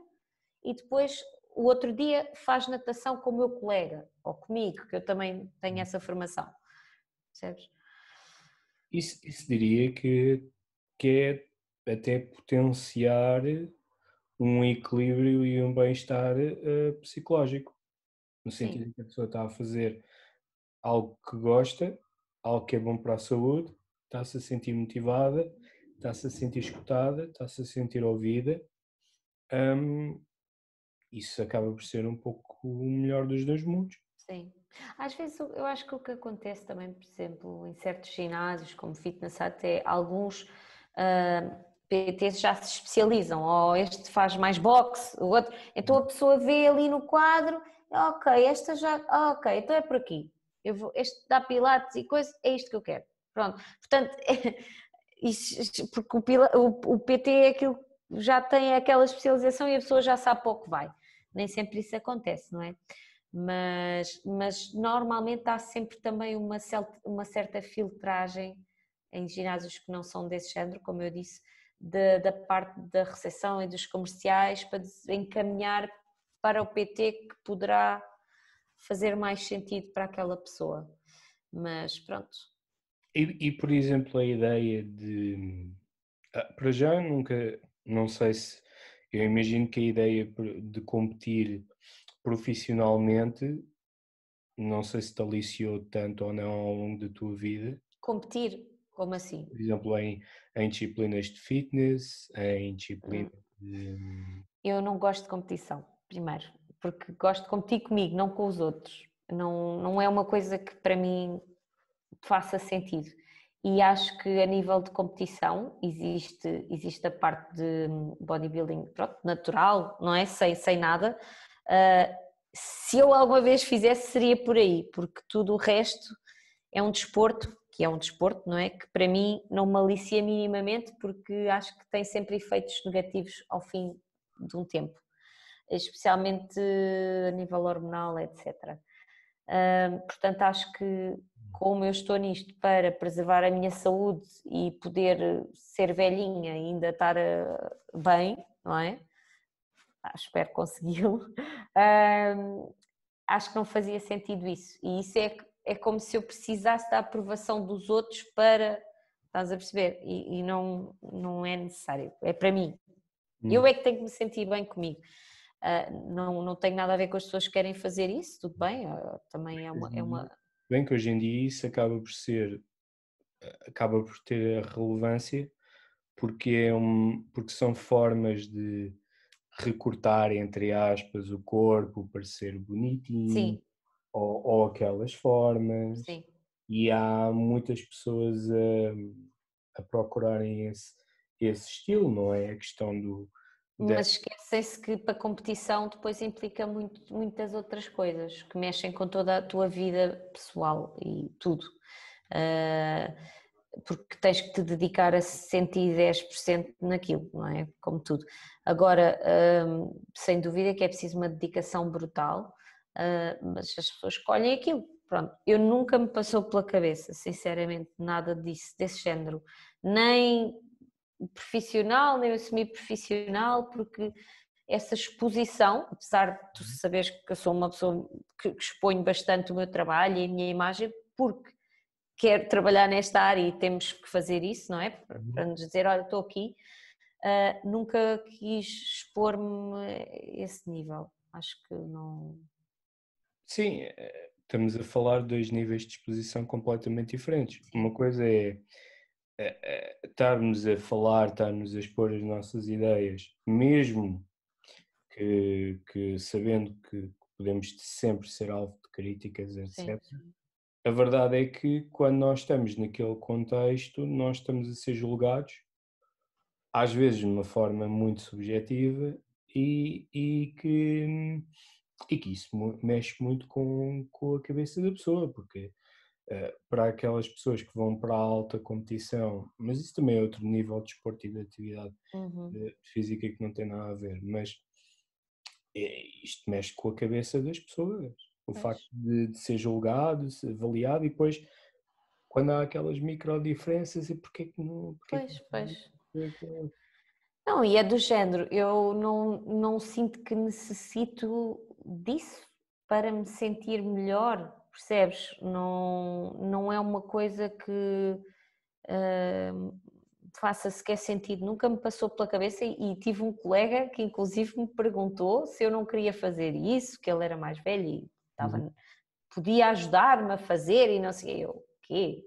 e depois o outro dia faz natação com o meu colega, ou comigo, que eu também tenho essa formação, percebes? Isso diria que é até potenciar um equilíbrio e um bem-estar psicológico, no Sim. sentido em que a pessoa está a fazer algo que gosta, algo que é bom para a saúde, está-se a sentir motivada, está-se a sentir escutada, está-se a sentir ouvida. Isso acaba por ser um pouco o melhor dos dois mundos. Sim. Às vezes eu acho que o que acontece também, por exemplo, em certos ginásios, como Fitness Hut, é alguns PTs já se especializam, ou este faz mais boxe, o outro. Então a pessoa vê ali no quadro, ok, esta já, ok, então é por aqui. Este dá pilates e coisa, é isto que eu quero. Pronto. Portanto, porque o PT é aquilo, já tem aquela especialização e a pessoa já sabe para o que vai. Nem sempre isso acontece, não é? Mas normalmente há sempre também uma certa filtragem em ginásios que não são desse género, como eu disse, da parte da recepção e dos comerciais para encaminhar para o PT que poderá fazer mais sentido para aquela pessoa. Mas pronto. E por exemplo, a ideia de... para já nunca, não sei se... Eu imagino que a ideia de competir profissionalmente, não sei se te aliciou tanto ou não ao longo da tua vida. Competir? Como assim? Por exemplo, em disciplinas de fitness, em disciplinas de... Eu não gosto de competição, primeiro, porque gosto de competir comigo, não com os outros. Não é uma coisa que para mim faça sentido. E acho que a nível de competição existe a parte de bodybuilding, pronto, natural, não é? Sem nada. Se eu alguma vez fizesse, seria por aí, porque tudo o resto é um desporto, que é um desporto, não é? Que para mim não me alicia minimamente, porque acho que tem sempre efeitos negativos ao fim de um tempo, especialmente a nível hormonal, etc. Portanto, acho que como eu estou nisto para preservar a minha saúde e poder ser velhinha e ainda estar bem, não é? Espero consegui-lo. Acho que não fazia sentido isso. E isso é como se eu precisasse da aprovação dos outros para... Estás a perceber? E não é necessário. É para mim. Eu é que tenho que me sentir bem comigo. Não tenho nada a ver com as pessoas que querem fazer isso, tudo bem, também é uma... Bem que hoje em dia isso acaba por ter a relevância porque, porque são formas de recortar, entre aspas, o corpo para ser bonitinho, Sim, ou aquelas formas, sim. e há muitas pessoas a procurarem esse estilo, não é? A questão Mas esquecem-se que para competição depois implica muitas outras coisas que mexem com toda a tua vida pessoal e tudo. Porque tens que te dedicar a 110% naquilo, não é? Como tudo. Agora, sem dúvida que é preciso uma dedicação brutal, mas as pessoas escolhem aquilo. Pronto, eu nunca me passou pela cabeça, sinceramente, nada disso, desse género. Nem profissional, nem o semi-profissional, porque essa exposição, apesar de tu saberes que eu sou uma pessoa que exponho bastante o meu trabalho e a minha imagem, porque quero trabalhar nesta área e temos que fazer isso, não é? Para nos dizer, olha, estou aqui, nunca quis expor-me a esse nível, acho que não... Sim, estamos a falar de dois níveis de exposição completamente diferentes. Sim. Uma coisa é estarmos a falar, estarmos a expor as nossas ideias, mesmo que sabendo que podemos sempre ser alvo de críticas, Sim, etc. A verdade é que quando nós estamos naquele contexto, nós estamos a ser julgados, às vezes de uma forma muito subjetiva e que isso mexe muito com a cabeça da pessoa, porque para aquelas pessoas que vão para a alta competição, mas isso também é outro nível de desporto e de atividade física que não tem nada a ver, mas isto mexe com a cabeça das pessoas, o facto de ser julgado, de ser avaliado e depois quando há aquelas micro diferenças e porque que não... Pois. Não, e é do género, eu não sinto que necessito disso para me sentir melhor, percebes? Não é uma coisa que faça sequer sentido, nunca me passou pela cabeça e tive um colega que inclusive me perguntou se eu não queria fazer isso, que ele era mais velho e podia ajudar-me a fazer e não sei, eu, o quê?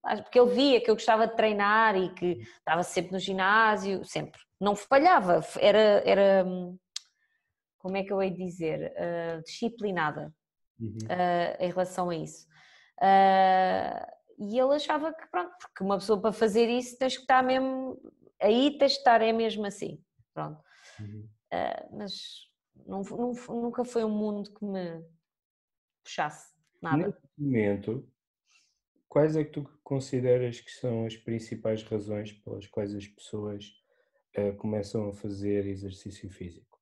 Porque ele via que eu gostava de treinar e que estava sempre no ginásio, sempre. Não falhava, era como é que eu hei de dizer, disciplinada em relação a isso. E ele achava que, pronto, porque uma pessoa para fazer isso tens que estar mesmo, aí tens de estar, é mesmo assim, pronto. Mas nunca foi um mundo que me puxasse, nada. Neste momento, quais é que tu consideras que são as principais razões pelas quais as pessoas começam a fazer exercício físico?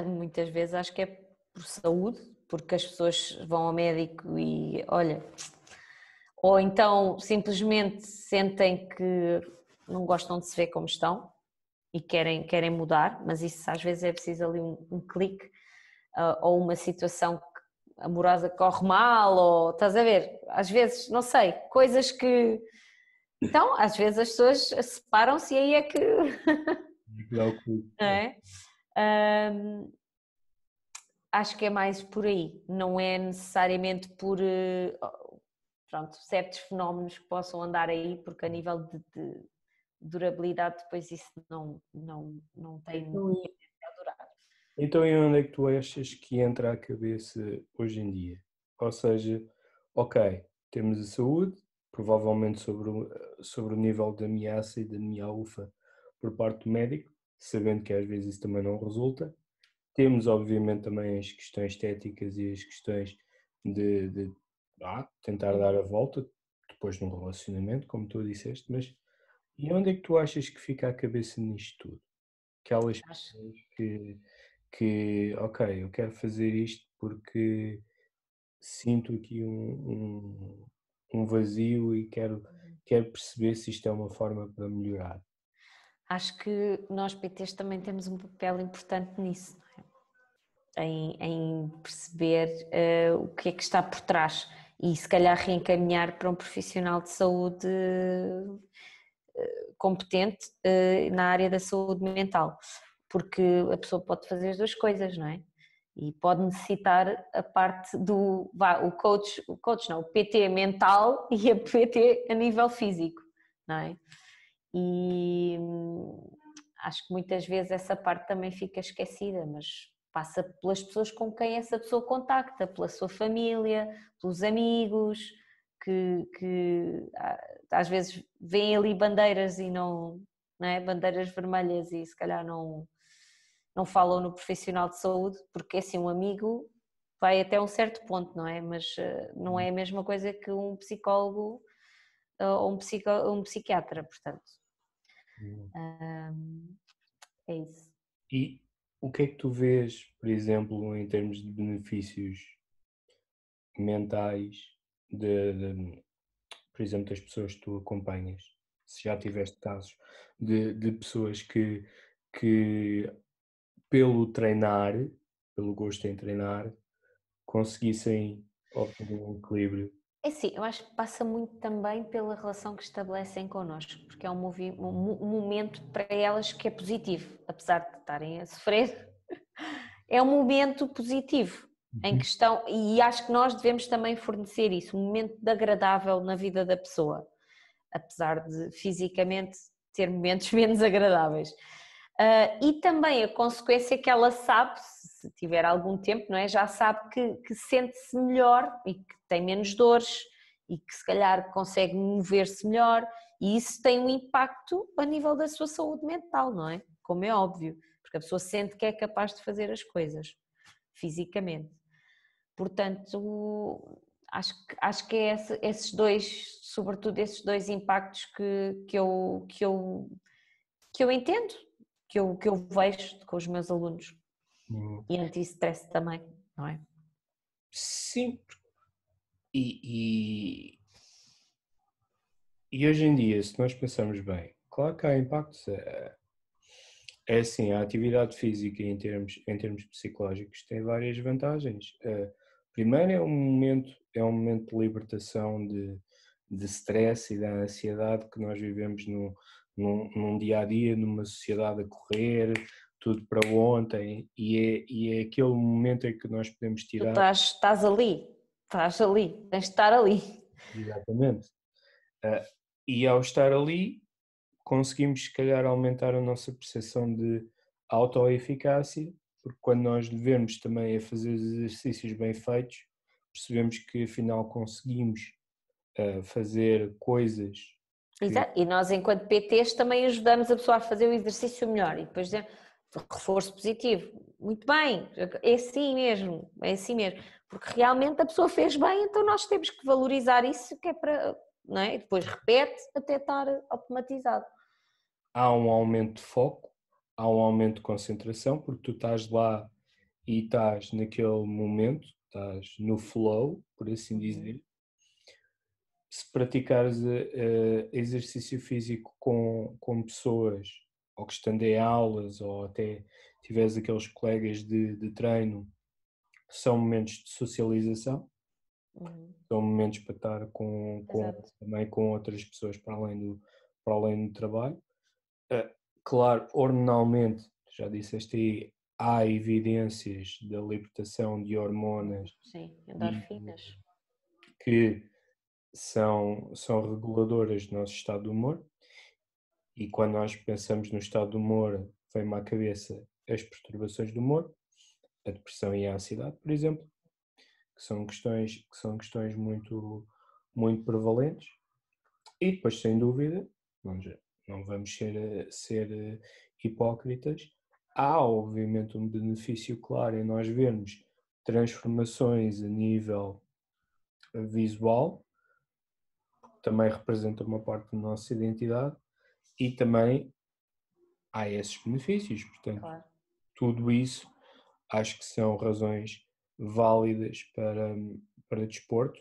Muitas vezes acho que é por saúde, porque as pessoas vão ao médico e olha, ou então simplesmente sentem que não gostam de se ver como estão e querem mudar, mas isso às vezes é preciso ali um clique, ou uma situação amorosa que corre mal, ou estás a ver, às vezes, não sei, coisas que. Então, às vezes as pessoas separam-se e aí é que. Dá o cu. Não é? Ahm, Acho que é mais por aí, não é necessariamente por pronto, certos fenómenos que possam andar aí, porque a nível de durabilidade depois isso não tem Então, a durar. então, e onde é que tu achas que entra a cabeça hoje em dia? Ou seja, ok, temos a saúde, provavelmente sobre o nível de ameaça e de ameaça por parte do médico, sabendo que às vezes isso também não resulta. Temos, obviamente, também as questões estéticas e as questões de tentar dar a volta depois de um relacionamento, como tu disseste, mas e onde é que tu achas que fica a cabeça nisto tudo? Aquelas Acho, pessoas ok, eu quero fazer isto porque sinto aqui um vazio e quero perceber se isto é uma forma para melhorar. acho que nós PTs também temos um papel importante nisso, não é? Em perceber o que é que está por trás e se calhar reencaminhar para um profissional de saúde competente na área da saúde mental, porque a pessoa pode fazer as duas coisas, não é? E pode necessitar a parte o coach não, o PT mental e a PT a nível físico, não é? E acho que muitas vezes essa parte também fica esquecida, mas passa pelas pessoas com quem essa pessoa contacta, pela sua família, pelos amigos, que às vezes veem ali bandeiras e não é? Bandeiras vermelhas e se calhar não falam no profissional de saúde, porque assim um amigo vai até um certo ponto, não é? Mas não é a mesma coisa que um psicólogo ou um psiquiatra, portanto. Hum. É isso. E o que é que tu vês, por exemplo, em termos de benefícios mentais, por exemplo, das pessoas que tu acompanhas? Se já tiveste casos de pessoas que pelo treinar, pelo gosto em treinar, conseguissem obter um equilíbrio. É assim, eu acho que passa muito também pela relação que estabelecem connosco, porque é um momento para elas que é positivo, apesar de estarem a sofrer, é um momento positivo em Uhum. questão, e acho que nós devemos também fornecer isso, um momento de agradável na vida da pessoa, apesar de fisicamente ter momentos menos agradáveis. E também a consequência que ela sabe, se tiver algum tempo, não é? Já sabe que sente-se melhor e que tem menos dores e que se calhar consegue mover-se melhor, e isso tem um impacto a nível da sua saúde mental, não é? Como é óbvio, porque a pessoa sente que é capaz de fazer as coisas fisicamente. Portanto, acho que é esses dois, sobretudo esses dois impactos que eu entendo, que eu vejo com os meus alunos. Uhum. E anti-stress também, não é? Sim, e, e hoje em dia, se nós pensarmos bem, claro que há impactos. É assim, a atividade física em termos psicológicos tem várias vantagens. Primeiro é um momento de libertação de stress e da ansiedade que nós vivemos num dia a dia, numa sociedade a correr, tudo para ontem, e é aquele momento em que nós podemos Tu tirar. estás ali, tens de estar ali. Exatamente. Ah, e ao estar ali, conseguimos, se calhar, aumentar a nossa percepção de autoeficácia, porque quando nós devemos também a fazer os exercícios bem feitos, percebemos que afinal conseguimos fazer coisas que. Exato. E nós, enquanto PTs, também ajudamos a pessoa a fazer o exercício melhor. E depois, reforço positivo. muito bem, é assim mesmo, é assim mesmo. Porque realmente a pessoa fez bem, então nós temos que valorizar isso, que é para, não é? E depois repete até estar automatizado. Há um aumento de foco, há um aumento de concentração, porque tu estás lá e estás naquele momento, estás no flow, por assim dizer. Se praticares exercício físico com pessoas, ou que estando em aulas, ou até tiveres aqueles colegas de treino, são momentos de socialização, são momentos para estar também com outras pessoas para além do trabalho. Claro, hormonalmente, já disseste aí, há evidências da libertação de hormonas. Sim, endorfinas. Que são reguladoras do nosso estado de humor, e quando nós pensamos no estado de humor, vem-me à cabeça as perturbações do humor, a depressão e a ansiedade, por exemplo, que são questões muito, muito prevalentes. E depois, sem dúvida, não vamos ser hipócritas, há obviamente um benefício claro em nós vermos transformações a nível visual, também representa uma parte da nossa identidade, e também há esses benefícios. Portanto, Claro. tudo isso acho que são razões válidas para desporto.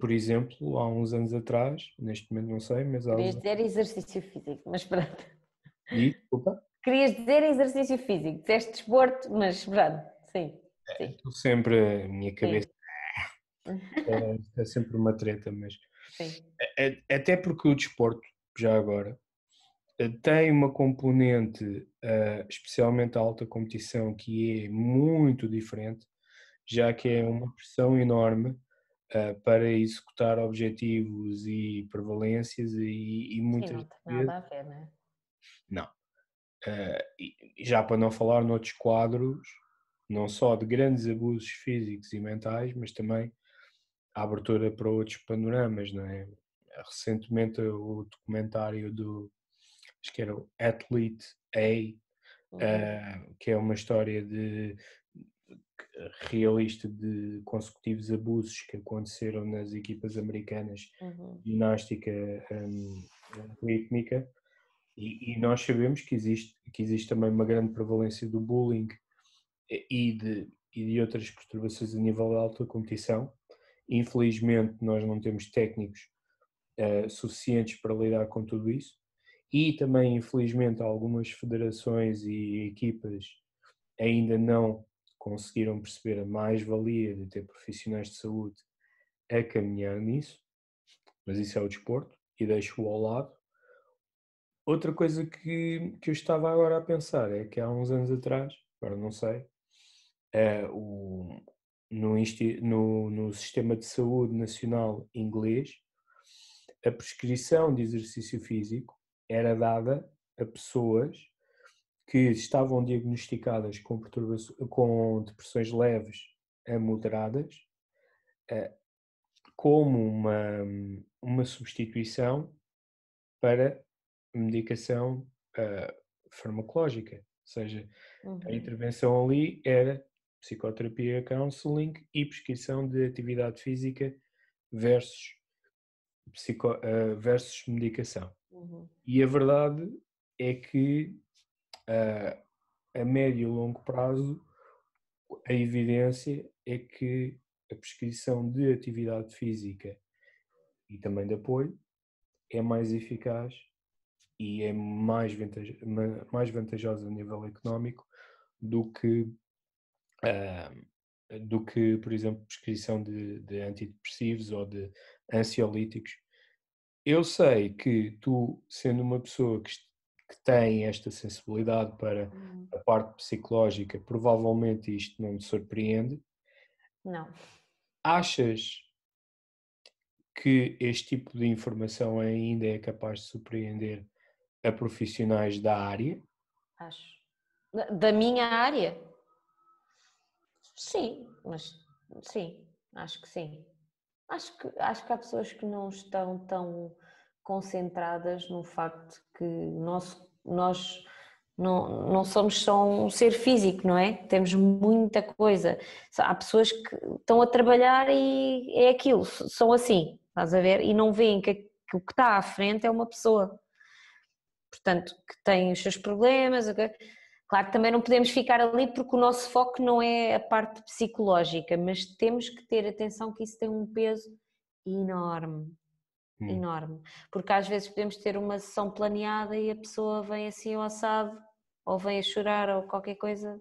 Por exemplo, há uns anos atrás, neste momento não sei, mas há Querias uns anos. dizer exercício físico, mas pronto. Desculpa. Querias dizer exercício físico, disseste desporto, mas pronto, sim, sim, Estou sempre, a minha cabeça sim, é sempre uma treta, mas sim. até porque o desporto, já agora, tem uma componente, especialmente a alta competição, que é muito diferente, já que é uma pressão enorme para executar objetivos e prevalências, e Sim, muitas não tem vezes nada a ver, não é? não. E já para não falar noutros quadros, não só de grandes abusos físicos e mentais, mas também a abertura para outros panoramas, não é? Recentemente o documentário acho que era o Athlete A, que é uma história realista de consecutivos abusos que aconteceram nas equipas americanas de ginástica rítmica, e nós sabemos que existe também uma grande prevalência do bullying e de outras perturbações a nível de alta competição. Infelizmente nós não temos técnicos suficientes para lidar com tudo isso, e também infelizmente algumas federações e equipas ainda não conseguiram perceber a mais-valia de ter profissionais de saúde a caminhar nisso, mas isso é o desporto e deixo-o ao lado. Outra coisa que eu estava agora a pensar é que há uns anos atrás, agora não sei, no Sistema de Saúde Nacional inglês, a prescrição de exercício físico era dada a pessoas que estavam diagnosticadas com depressões leves a moderadas, como uma substituição para medicação farmacológica. Ou seja, a intervenção ali era psicoterapia, counseling e prescrição de atividade física versus, versus medicação. E a verdade é que a médio e longo prazo a evidência é que a prescrição de atividade física e também de apoio é mais eficaz e é mais vantajosa a nível económico do que, por exemplo, prescrição de antidepressivos ou de ansiolíticos. Eu sei que tu, sendo uma pessoa que tem esta sensibilidade para a parte psicológica, provavelmente isto não te surpreende. Não, Achas que este tipo de informação ainda é capaz de surpreender a profissionais da área? acho. Da minha área? Sim, mas sim, acho que sim. Acho que há pessoas que não estão tão concentradas no facto que nós Não somos só um ser físico, não é? Temos muita coisa. Há pessoas que estão a trabalhar e é aquilo, são assim, estás a ver? E não veem que o que está à frente é uma pessoa, portanto, que tem os seus problemas. Claro que também não podemos ficar ali porque o nosso foco não é a parte psicológica, mas temos que ter atenção que isso tem um peso enorme, enorme. Porque às vezes podemos ter uma sessão planeada e a pessoa vem assim ao assado, ou vem a chorar ou qualquer coisa,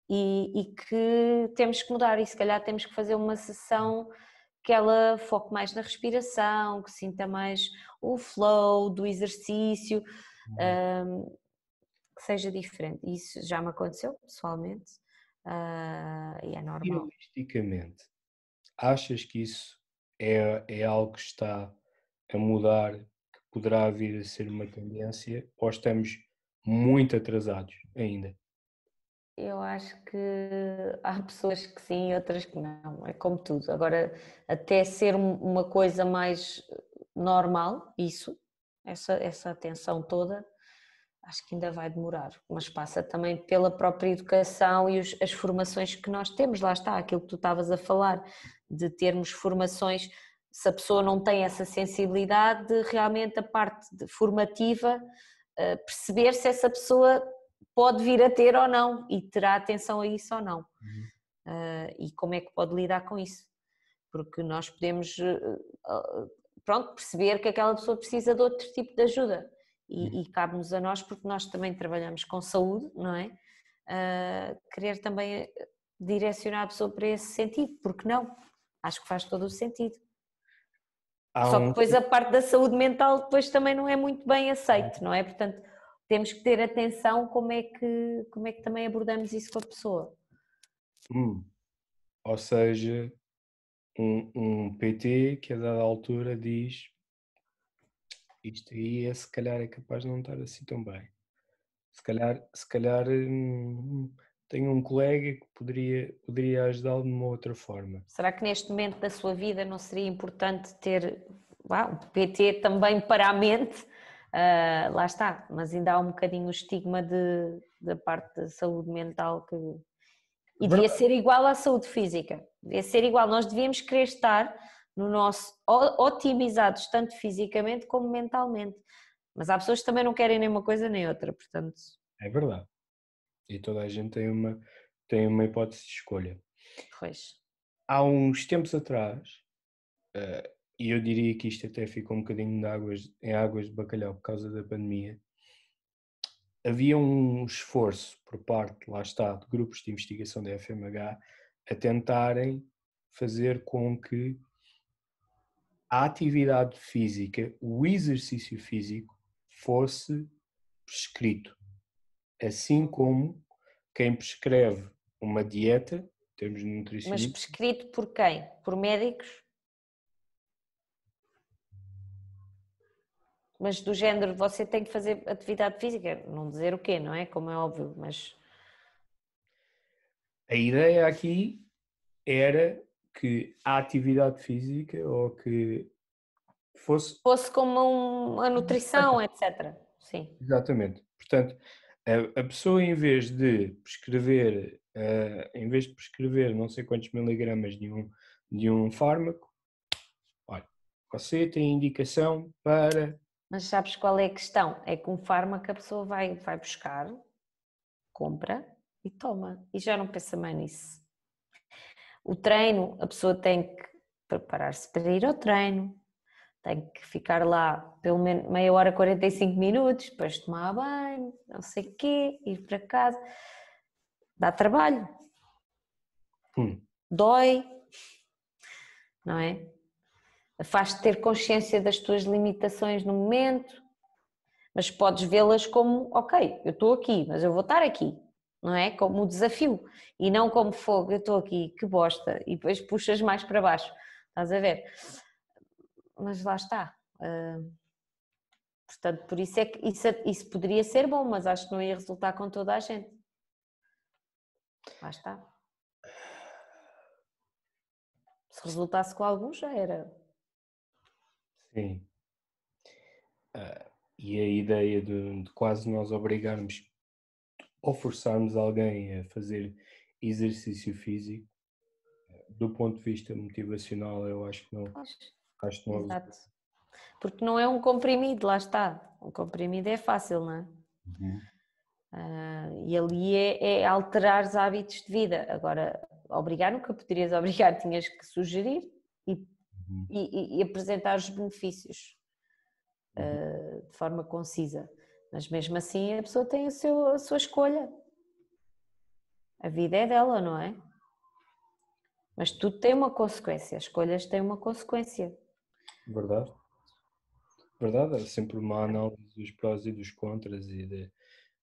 e que temos que mudar, e se calhar temos que fazer uma sessão que ela foque mais na respiração, que sinta mais o flow do exercício, que seja diferente. Isso já me aconteceu pessoalmente, e é normal. Realisticamente, achas que isso é algo que está a mudar, que poderá vir a ser uma tendência, ou estamos muito atrasados ainda? Eu acho que há pessoas que sim e outras que não, é como tudo. Agora, até ser uma coisa mais normal, essa atenção toda, acho que ainda vai demorar, mas passa também pela própria educação e as formações que nós temos. Lá está, aquilo que tu estavas a falar, de termos formações, se a pessoa não tem essa sensibilidade, de realmente a parte formativa, perceber se essa pessoa pode vir a ter ou não e terá atenção a isso ou não. E como é que pode lidar com isso, porque nós podemos pronto, perceber que aquela pessoa precisa de outro tipo de ajuda e cabe-nos a nós, porque nós também trabalhamos com saúde, não é? Querer também direcionar a pessoa para esse sentido, porque não? Acho que faz todo o sentido. Só que depois a parte da saúde mental depois também não é muito bem aceite, não é? Portanto, temos que ter atenção como é que também abordamos isso com a pessoa. Ou seja, um PT que a dada altura diz isto aí se calhar é capaz de não estar assim tão bem. Se calhar tenho um colega que poderia ajudá-lo de uma outra forma. Será que neste momento da sua vida não seria importante ter um PT também para a mente? Lá está, mas ainda há um bocadinho o estigma da parte da saúde mental e devia ser igual à saúde física, devia ser igual, nós devíamos querer estar no nosso, otimizados tanto fisicamente como mentalmente, mas há pessoas que também não querem nem uma coisa nem outra, portanto... É verdade, e toda a gente tem uma hipótese de escolha. Pois. Há uns tempos atrás, e eu diria que isto até ficou um bocadinho em águas de bacalhau por causa da pandemia, havia um esforço por parte, lá está, de grupos de investigação da FMH a tentarem fazer com que a atividade física, o exercício físico, fosse prescrito. Assim como quem prescreve uma dieta, em termos de nutricionista. Mas prescrito por quem? Por médicos? Mas do género, você tem que fazer atividade física, não dizer o quê, não é? Como é óbvio, mas... A ideia aqui era que a atividade física, ou que fosse... Fosse como uma nutrição, etc. Sim. Exatamente. Portanto, a pessoa em vez de prescrever não sei quantos miligramas de um fármaco, olha, você tem indicação para... Mas sabes qual é a questão? É que um fármaco a pessoa vai buscar, compra e toma. E já não pensa mais nisso. O treino, a pessoa tem que preparar-se para ir ao treino, tem que ficar lá pelo menos meia hora, 45 minutos, depois tomar banho, não sei o quê, ir para casa. Dá trabalho. Dói, não é? Faz-te ter consciência das tuas limitações no momento, mas podes vê-las como, ok, eu estou aqui, mas eu vou estar aqui, não é? Como o desafio, e não como fogo, eu estou aqui, que bosta, e depois puxas mais para baixo, estás a ver? Mas lá está. Portanto, por isso é que isso poderia ser bom, mas acho que não ia resultar com toda a gente. Lá está. Se resultasse com alguns, já era. Sim. e a ideia de quase nós obrigarmos ou forçarmos alguém a fazer exercício físico, do ponto de vista motivacional, eu acho que não, Pois, acho que não resulta. exato. Porque não é um comprimido, lá está. Um comprimido é fácil, não é? E ali é alterar os hábitos de vida. Agora, obrigar nunca poderias obrigar, tinhas que sugerir e, e apresentar os benefícios de forma concisa. Mas mesmo assim a pessoa tem a sua escolha. A vida é dela, não é? Mas tudo tem uma consequência, as escolhas têm uma consequência. Verdade? Verdade, é sempre uma análise dos prós e dos contras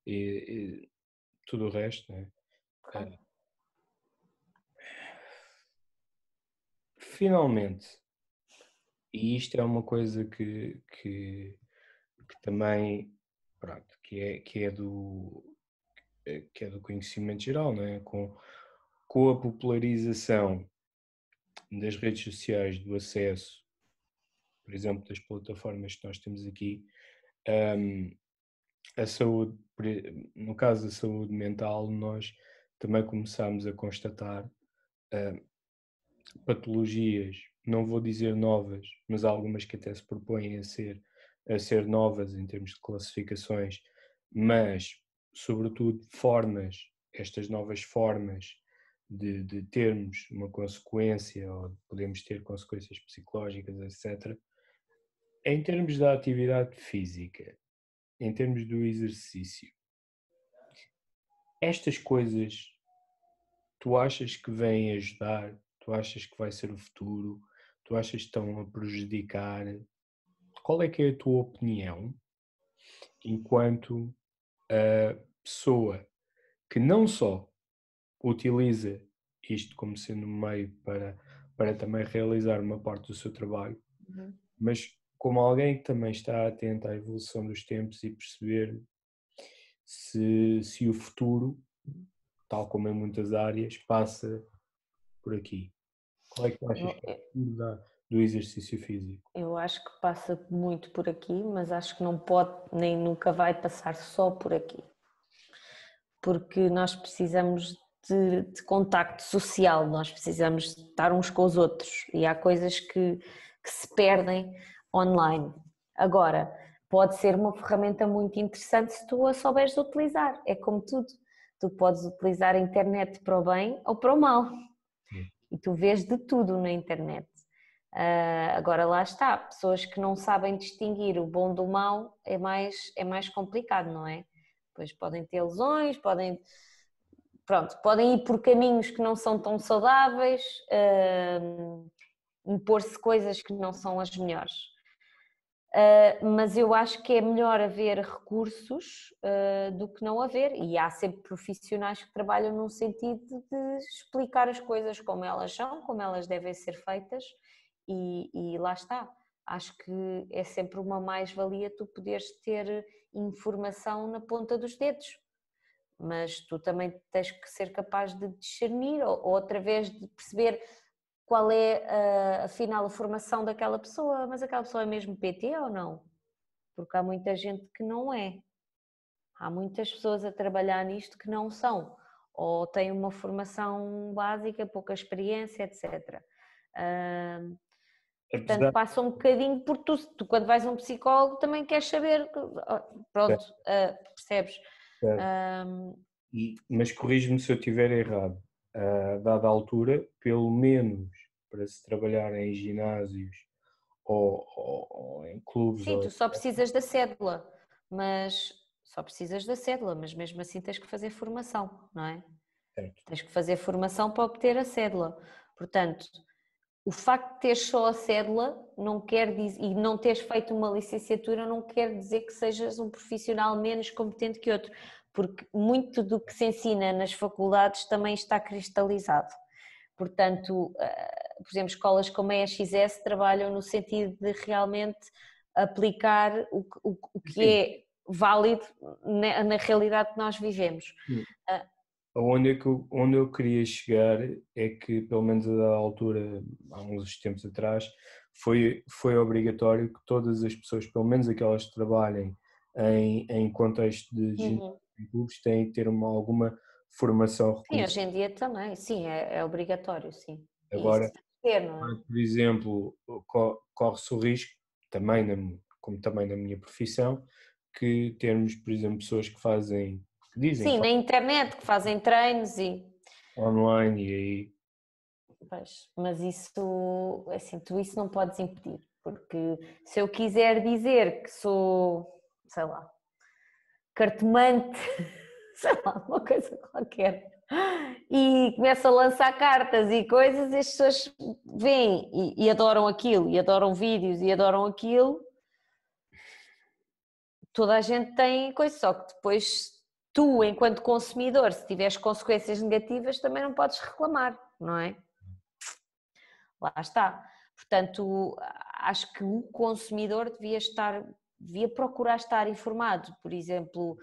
e tudo o resto, não é? Claro. Finalmente, e isto é uma coisa que também, pronto, que é do conhecimento geral, não é? Com a popularização das redes sociais, do acesso, por exemplo, das plataformas que nós temos aqui, a saúde, no caso da saúde mental, nós também começamos a constatar patologias, não vou dizer novas, mas algumas que até se propõem a ser novas em termos de classificações, mas, sobretudo, estas novas formas de termos uma consequência, ou de podemos ter consequências psicológicas, etc. Em termos da atividade física, em termos do exercício, estas coisas tu achas que vêm ajudar? Tu achas que vai ser o futuro? Tu achas que estão a prejudicar? Qual é que é a tua opinião enquanto pessoa que não só utiliza isto como sendo um meio para também realizar uma parte do seu trabalho, mas como alguém que também está atento à evolução dos tempos e perceber se o futuro, tal como em muitas áreas, passa por aqui? Qual é que tu achas que é o futuro do exercício físico? Eu acho que passa muito por aqui, mas acho que não pode nem nunca vai passar só por aqui. Porque nós precisamos de contacto social, nós precisamos de estar uns com os outros e há coisas que se perdem online. Agora, pode ser uma ferramenta muito interessante se tu a souberes utilizar, é como tudo. Tu podes utilizar a internet para o bem ou para o mal e tu vês de tudo na internet. Agora lá está, pessoas que não sabem distinguir o bom do mau é mais complicado, não é? Pois podem ter lesões, podem ir por caminhos que não são tão saudáveis, impor-se coisas que não são as melhores. Mas eu acho que é melhor haver recursos do que não haver, e há sempre profissionais que trabalham no sentido de explicar as coisas como elas são, como elas devem ser feitas, e lá está. Acho que é sempre uma mais-valia tu poderes ter informação na ponta dos dedos, mas tu também tens que ser capaz de discernir ou através de perceber qual é afinal a formação daquela pessoa, mas aquela pessoa é mesmo PT ou não? Porque há muita gente que não é. Há muitas pessoas a trabalhar nisto que não são, ou têm uma formação básica, pouca experiência, etc. Portanto, Apesar passa um bocadinho por tu quando vais a um psicólogo também queres saber, pronto, percebes? de, mas corrige-me se eu estiver errado. A dada altura, pelo menos para se trabalhar em ginásios ou em clubes, Sim, tu só precisas da cédula, mas só precisas da cédula, mas mesmo assim tens que fazer formação, não é? certo. Tens que fazer formação para obter a cédula. Portanto, o facto de teres só a cédula não quer dizer, e não teres feito uma licenciatura não quer dizer que sejas um profissional menos competente que outro, porque muito do que se ensina nas faculdades também está cristalizado. Portanto, por exemplo, escolas como a EXS trabalham no sentido de realmente aplicar o que Sim. é válido na realidade que nós vivemos. Onde eu queria chegar é que, pelo menos a dada altura, há uns tempos atrás, foi obrigatório que todas as pessoas, pelo menos aquelas que trabalhem em contexto de ginásio em clubes têm que ter alguma formação Sim, reconhecida. hoje em dia também, sim, é obrigatório, sim. E isso Agora, deve ter, não é? por exemplo, corre-se o risco, como também na minha profissão, que termos, por exemplo, pessoas que dizem que Sim, na fazem internet, que fazem treinos e... online e aí. Pois, mas isso, assim, tu isso não podes impedir, porque se eu quiser dizer que sou, sei lá, cartomante, sei lá, uma coisa qualquer, e começo a lançar cartas e coisas, as pessoas veem e adoram aquilo, e adoram vídeos e adoram aquilo, toda a gente tem coisa, só que depois tu, enquanto consumidor, se tiveres consequências negativas, também não podes reclamar, não é? Lá está. Portanto, acho que o consumidor devia procurar estar informado. Por exemplo,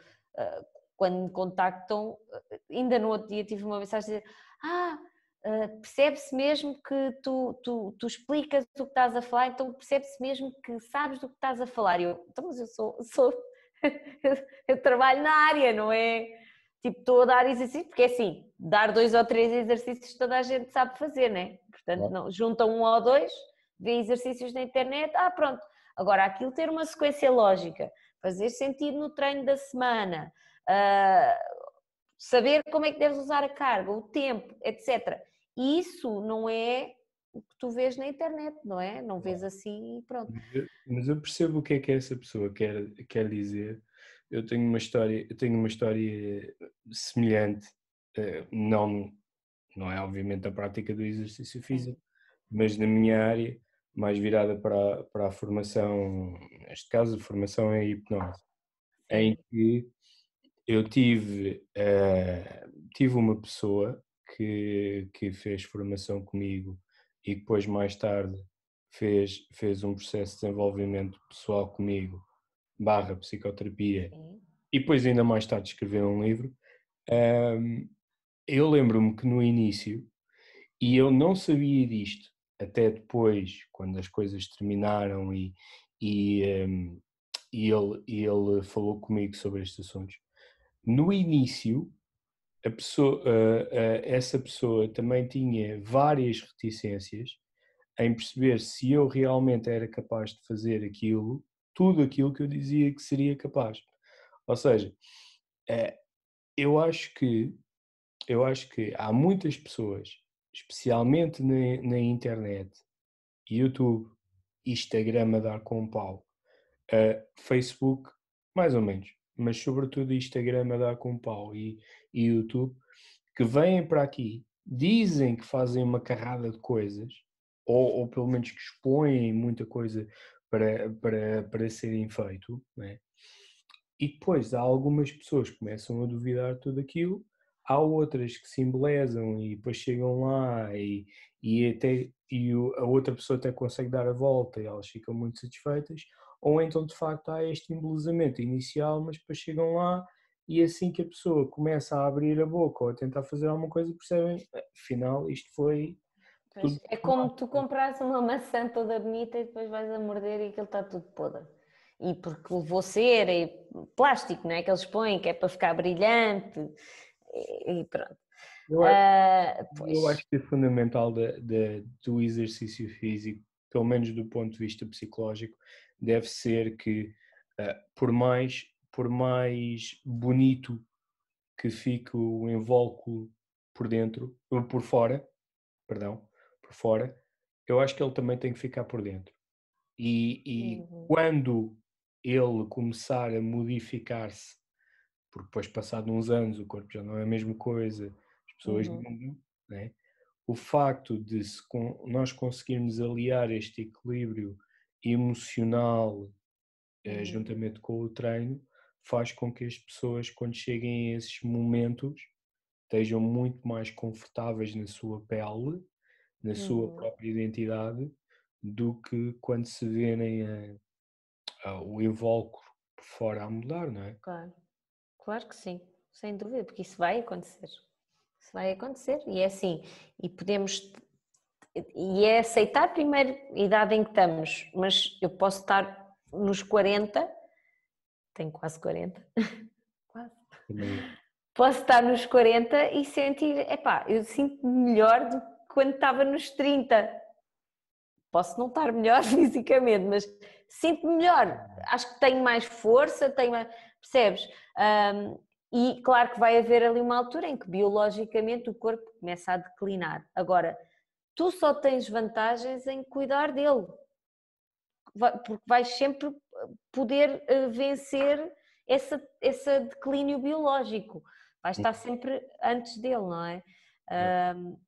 quando me contactam, ainda no outro dia tive uma mensagem a dizer: percebe-se mesmo que tu explicas o que estás a falar, então percebe-se mesmo que sabes do que estás a falar. Então, mas eu sou eu trabalho na área, não é? Tipo, estou a dar exercício, porque é assim, dar 2 ou 3 exercícios toda a gente sabe fazer, não é? Portanto, não, junta 1 ou 2, vê exercícios na internet, pronto. Agora, aquilo ter uma sequência lógica, fazer sentido no treino da semana, saber como é que deves usar a carga, o tempo, etc. E isso não é o que tu vês na internet, não é? Não vês assim e pronto. Mas eu percebo o que é essa pessoa quer dizer. Eu tenho uma história semelhante, não é obviamente a prática do exercício físico, mas na minha área, mais virada para a formação, neste caso, a formação em hipnose, em Sim. que eu tive uma pessoa que fez formação comigo e depois mais tarde fez um processo de desenvolvimento pessoal comigo, barra psicoterapia, Sim. e depois ainda mais tarde escreveu um livro. Eu lembro-me que no início, e eu não sabia disto, até depois, quando as coisas terminaram e, um, e ele falou comigo sobre estes assuntos. No início, essa pessoa também tinha várias reticências em perceber se eu realmente era capaz de fazer tudo aquilo que eu dizia que seria capaz. Ou seja, eh, eu acho que, eu acho que há muitas pessoas, especialmente na internet, YouTube, Instagram a dar com um pau, Facebook, mais ou menos, mas sobretudo Instagram a dar com um pau e YouTube, que vêm para aqui, dizem que fazem uma carrada de coisas, ou pelo menos que expõem muita coisa para serem feito, né? E depois há algumas pessoas que começam a duvidar de tudo aquilo, há outras que se embelezam e depois chegam lá a outra pessoa até consegue dar a volta e elas ficam muito satisfeitas, ou então de facto há este embelezamento inicial, mas depois chegam lá e assim que a pessoa começa a abrir a boca ou a tentar fazer alguma coisa, percebem, afinal isto foi tudo. É como tu compras uma maçã toda bonita e depois vais a morder e aquilo está tudo podre. E porque levou cera e plástico, não é? Que eles põem, que é para ficar brilhante e pronto. Eu acho, eu Pois. acho que é fundamental do exercício físico, pelo menos do ponto de vista psicológico, deve ser que, por mais bonito que fique o invólucro por dentro, ou por fora, perdão, por fora, eu acho que ele também tem que ficar por dentro. E Uhum. quando ele começar a modificar-se, porque depois, passado uns anos, o corpo já não é a mesma coisa, as pessoas Uhum. mudam, né? O facto de nós conseguirmos aliar este equilíbrio emocional, Uhum. juntamente com o treino, faz com que as pessoas, quando cheguem a esses momentos, estejam muito mais confortáveis na sua pele, na sua Uhum. própria identidade, do que quando se verem o invólucro por fora a mudar, não é? Claro. Claro que sim, sem dúvida, porque isso vai acontecer. Isso vai acontecer e é assim, e podemos, e é aceitar primeiro a idade em que estamos, mas eu posso estar nos 40 Tenho quase 40. Quase. Também. Posso estar nos 40 e sentir, epá, eu sinto-me melhor do que quando estava nos 30. Posso não estar melhor fisicamente, mas sinto-me melhor. Acho que tenho mais força, percebes? E claro que vai haver ali uma altura em que biologicamente o corpo começa a declinar. Agora, tu só tens vantagens em cuidar dele, porque vais sempre poder vencer esse declínio biológico. Vais estar sempre antes dele, não é?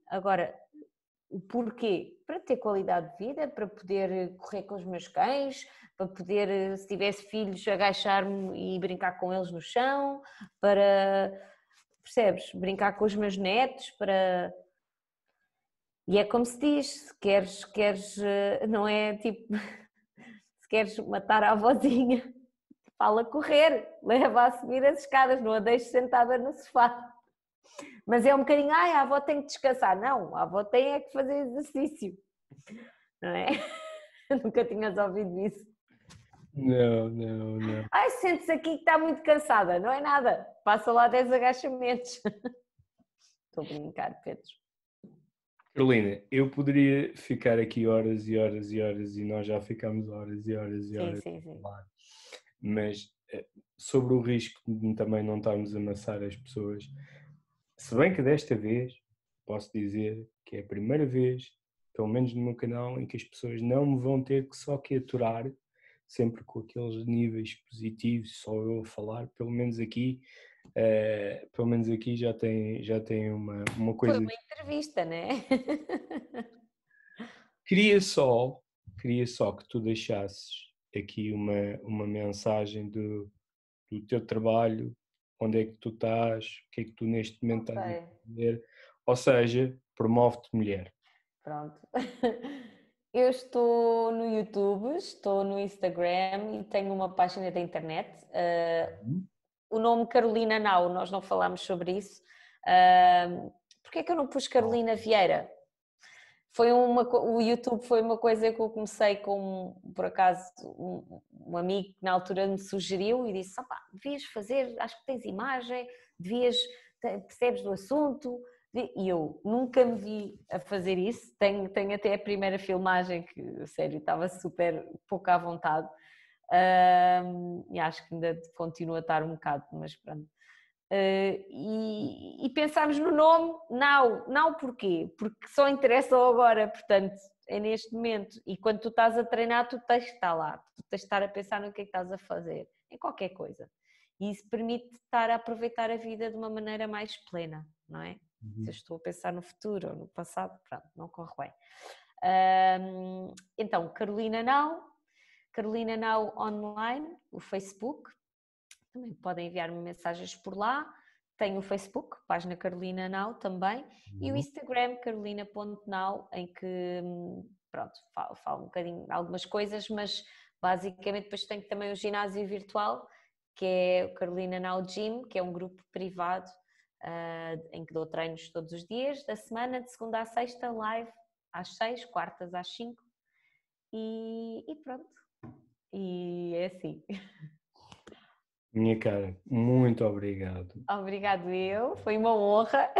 Agora, o porquê? Para ter qualidade de vida, para poder correr com os meus cães, para poder, se tivesse filhos, agachar-me e brincar com eles no chão, para, percebes, brincar com os meus netos, para... E é como se diz, se queres, não é tipo, se queres matar a avózinha, fala correr, leva a subir as escadas, não a deixes sentada no sofá. Mas é um bocadinho, a avó tem que descansar. Não, a avó tem é que fazer exercício, não é? Nunca tinhas ouvido isso. Não. Ai, sente-se aqui que está muito cansada. Não é nada, passa lá 10 agachamentos. Estou a brincar, Pedro. Carolina, eu poderia ficar aqui horas e horas e horas e nós já ficamos horas e horas e horas Sim. a falar, mas sobre o risco de também não estarmos a amassar as pessoas, se bem que desta vez posso dizer que é a primeira vez, pelo menos no meu canal, em que as pessoas não me vão ter que só que aturar, sempre com aqueles níveis positivos, só eu a falar, pelo menos aqui já tem uma Foi coisa. uma entrevista, não é? Queria só que tu deixasses aqui uma mensagem do teu trabalho, onde é que tu estás, o que é que tu neste momento estás a fazer, ou seja, promove-te mulher. Pronto. Eu estou no YouTube, estou no Instagram e tenho uma página da internet. O nome Carolina Nau, nós não falámos sobre isso. Porquê é que eu não pus Carolina Vieira? O YouTube foi uma coisa que eu comecei com, por acaso, um amigo que na altura me sugeriu e disse, devias fazer, acho que tens imagem, percebes do assunto, e eu nunca me vi a fazer isso, tenho até a primeira filmagem que, sério, estava super pouco à vontade, e acho que ainda continua a estar um bocado, mas pronto. E pensámos no nome Now porquê? Porque só interessa agora, portanto, é neste momento. E quando tu estás a treinar, tu tens que estar lá, tu tens de estar a pensar no que é que estás a fazer, em qualquer coisa. E isso permite estar a aproveitar a vida de uma maneira mais plena, não é? Se eu estou a pensar no futuro ou no passado, pronto, não corre bem. Então, Carolina Now Online, o Facebook. Também podem enviar-me mensagens por lá. Tenho o Facebook, página Carolina Now também, e o Instagram carolina.now, em que, pronto, falo um bocadinho algumas coisas, mas basicamente depois tenho também o ginásio virtual, que é o Carolina Now Gym, que é um grupo privado em que dou treinos todos os dias da semana, de segunda à sexta, live às 6, quartas às 5, e pronto. E é assim. Minha cara, muito obrigado. Obrigado eu, foi uma honra.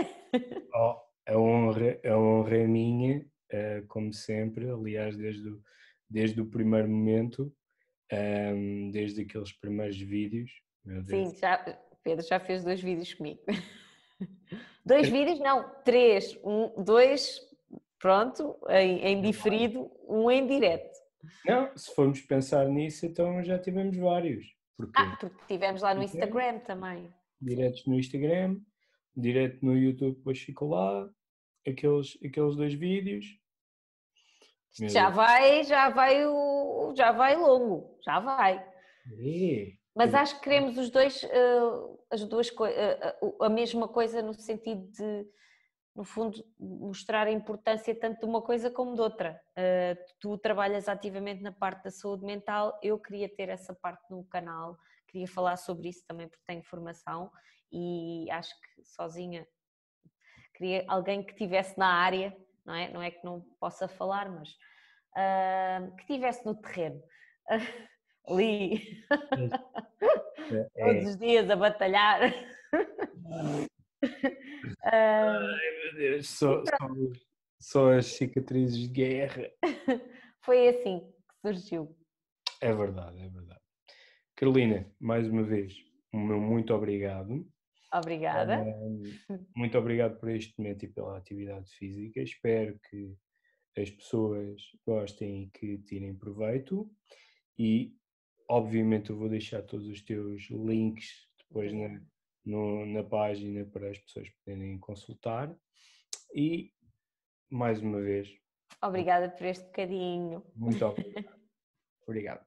Oh, a honra é minha, como sempre, aliás, desde o primeiro momento, desde aqueles primeiros vídeos. Meu Deus. Sim, Pedro já fez 2 vídeos comigo. 2 vídeos, não, 3. 2, pronto, em diferido, um em direto. Não, se formos pensar nisso, então já tivemos vários. Porque Porque estivemos lá no Instagram também. diretos no Instagram, direto no YouTube, depois ficou lá, aqueles 2 vídeos. Já vai longo, já vai. Mas acho que queremos os dois, a mesma coisa no sentido de, no fundo, mostrar a importância tanto de uma coisa como de outra. Tu trabalhas ativamente na parte da saúde mental, eu queria ter essa parte no canal, queria falar sobre isso também porque tenho formação e acho que sozinha queria alguém que estivesse na área, não é? Não é que não possa falar, mas que estivesse no terreno. ali É, todos os dias a batalhar. Ah, ai meu Deus, só as cicatrizes de guerra. foi assim que surgiu. É verdade, é verdade. Carolina, mais uma vez, o meu muito obrigado. Obrigada. Muito obrigado por este momento e pela atividade física. Espero que as pessoas gostem e que tirem proveito. E, obviamente, eu vou deixar todos os teus links depois na página para as pessoas poderem consultar. E, mais uma vez, Obrigada por este bocadinho. muito obrigado. Obrigado.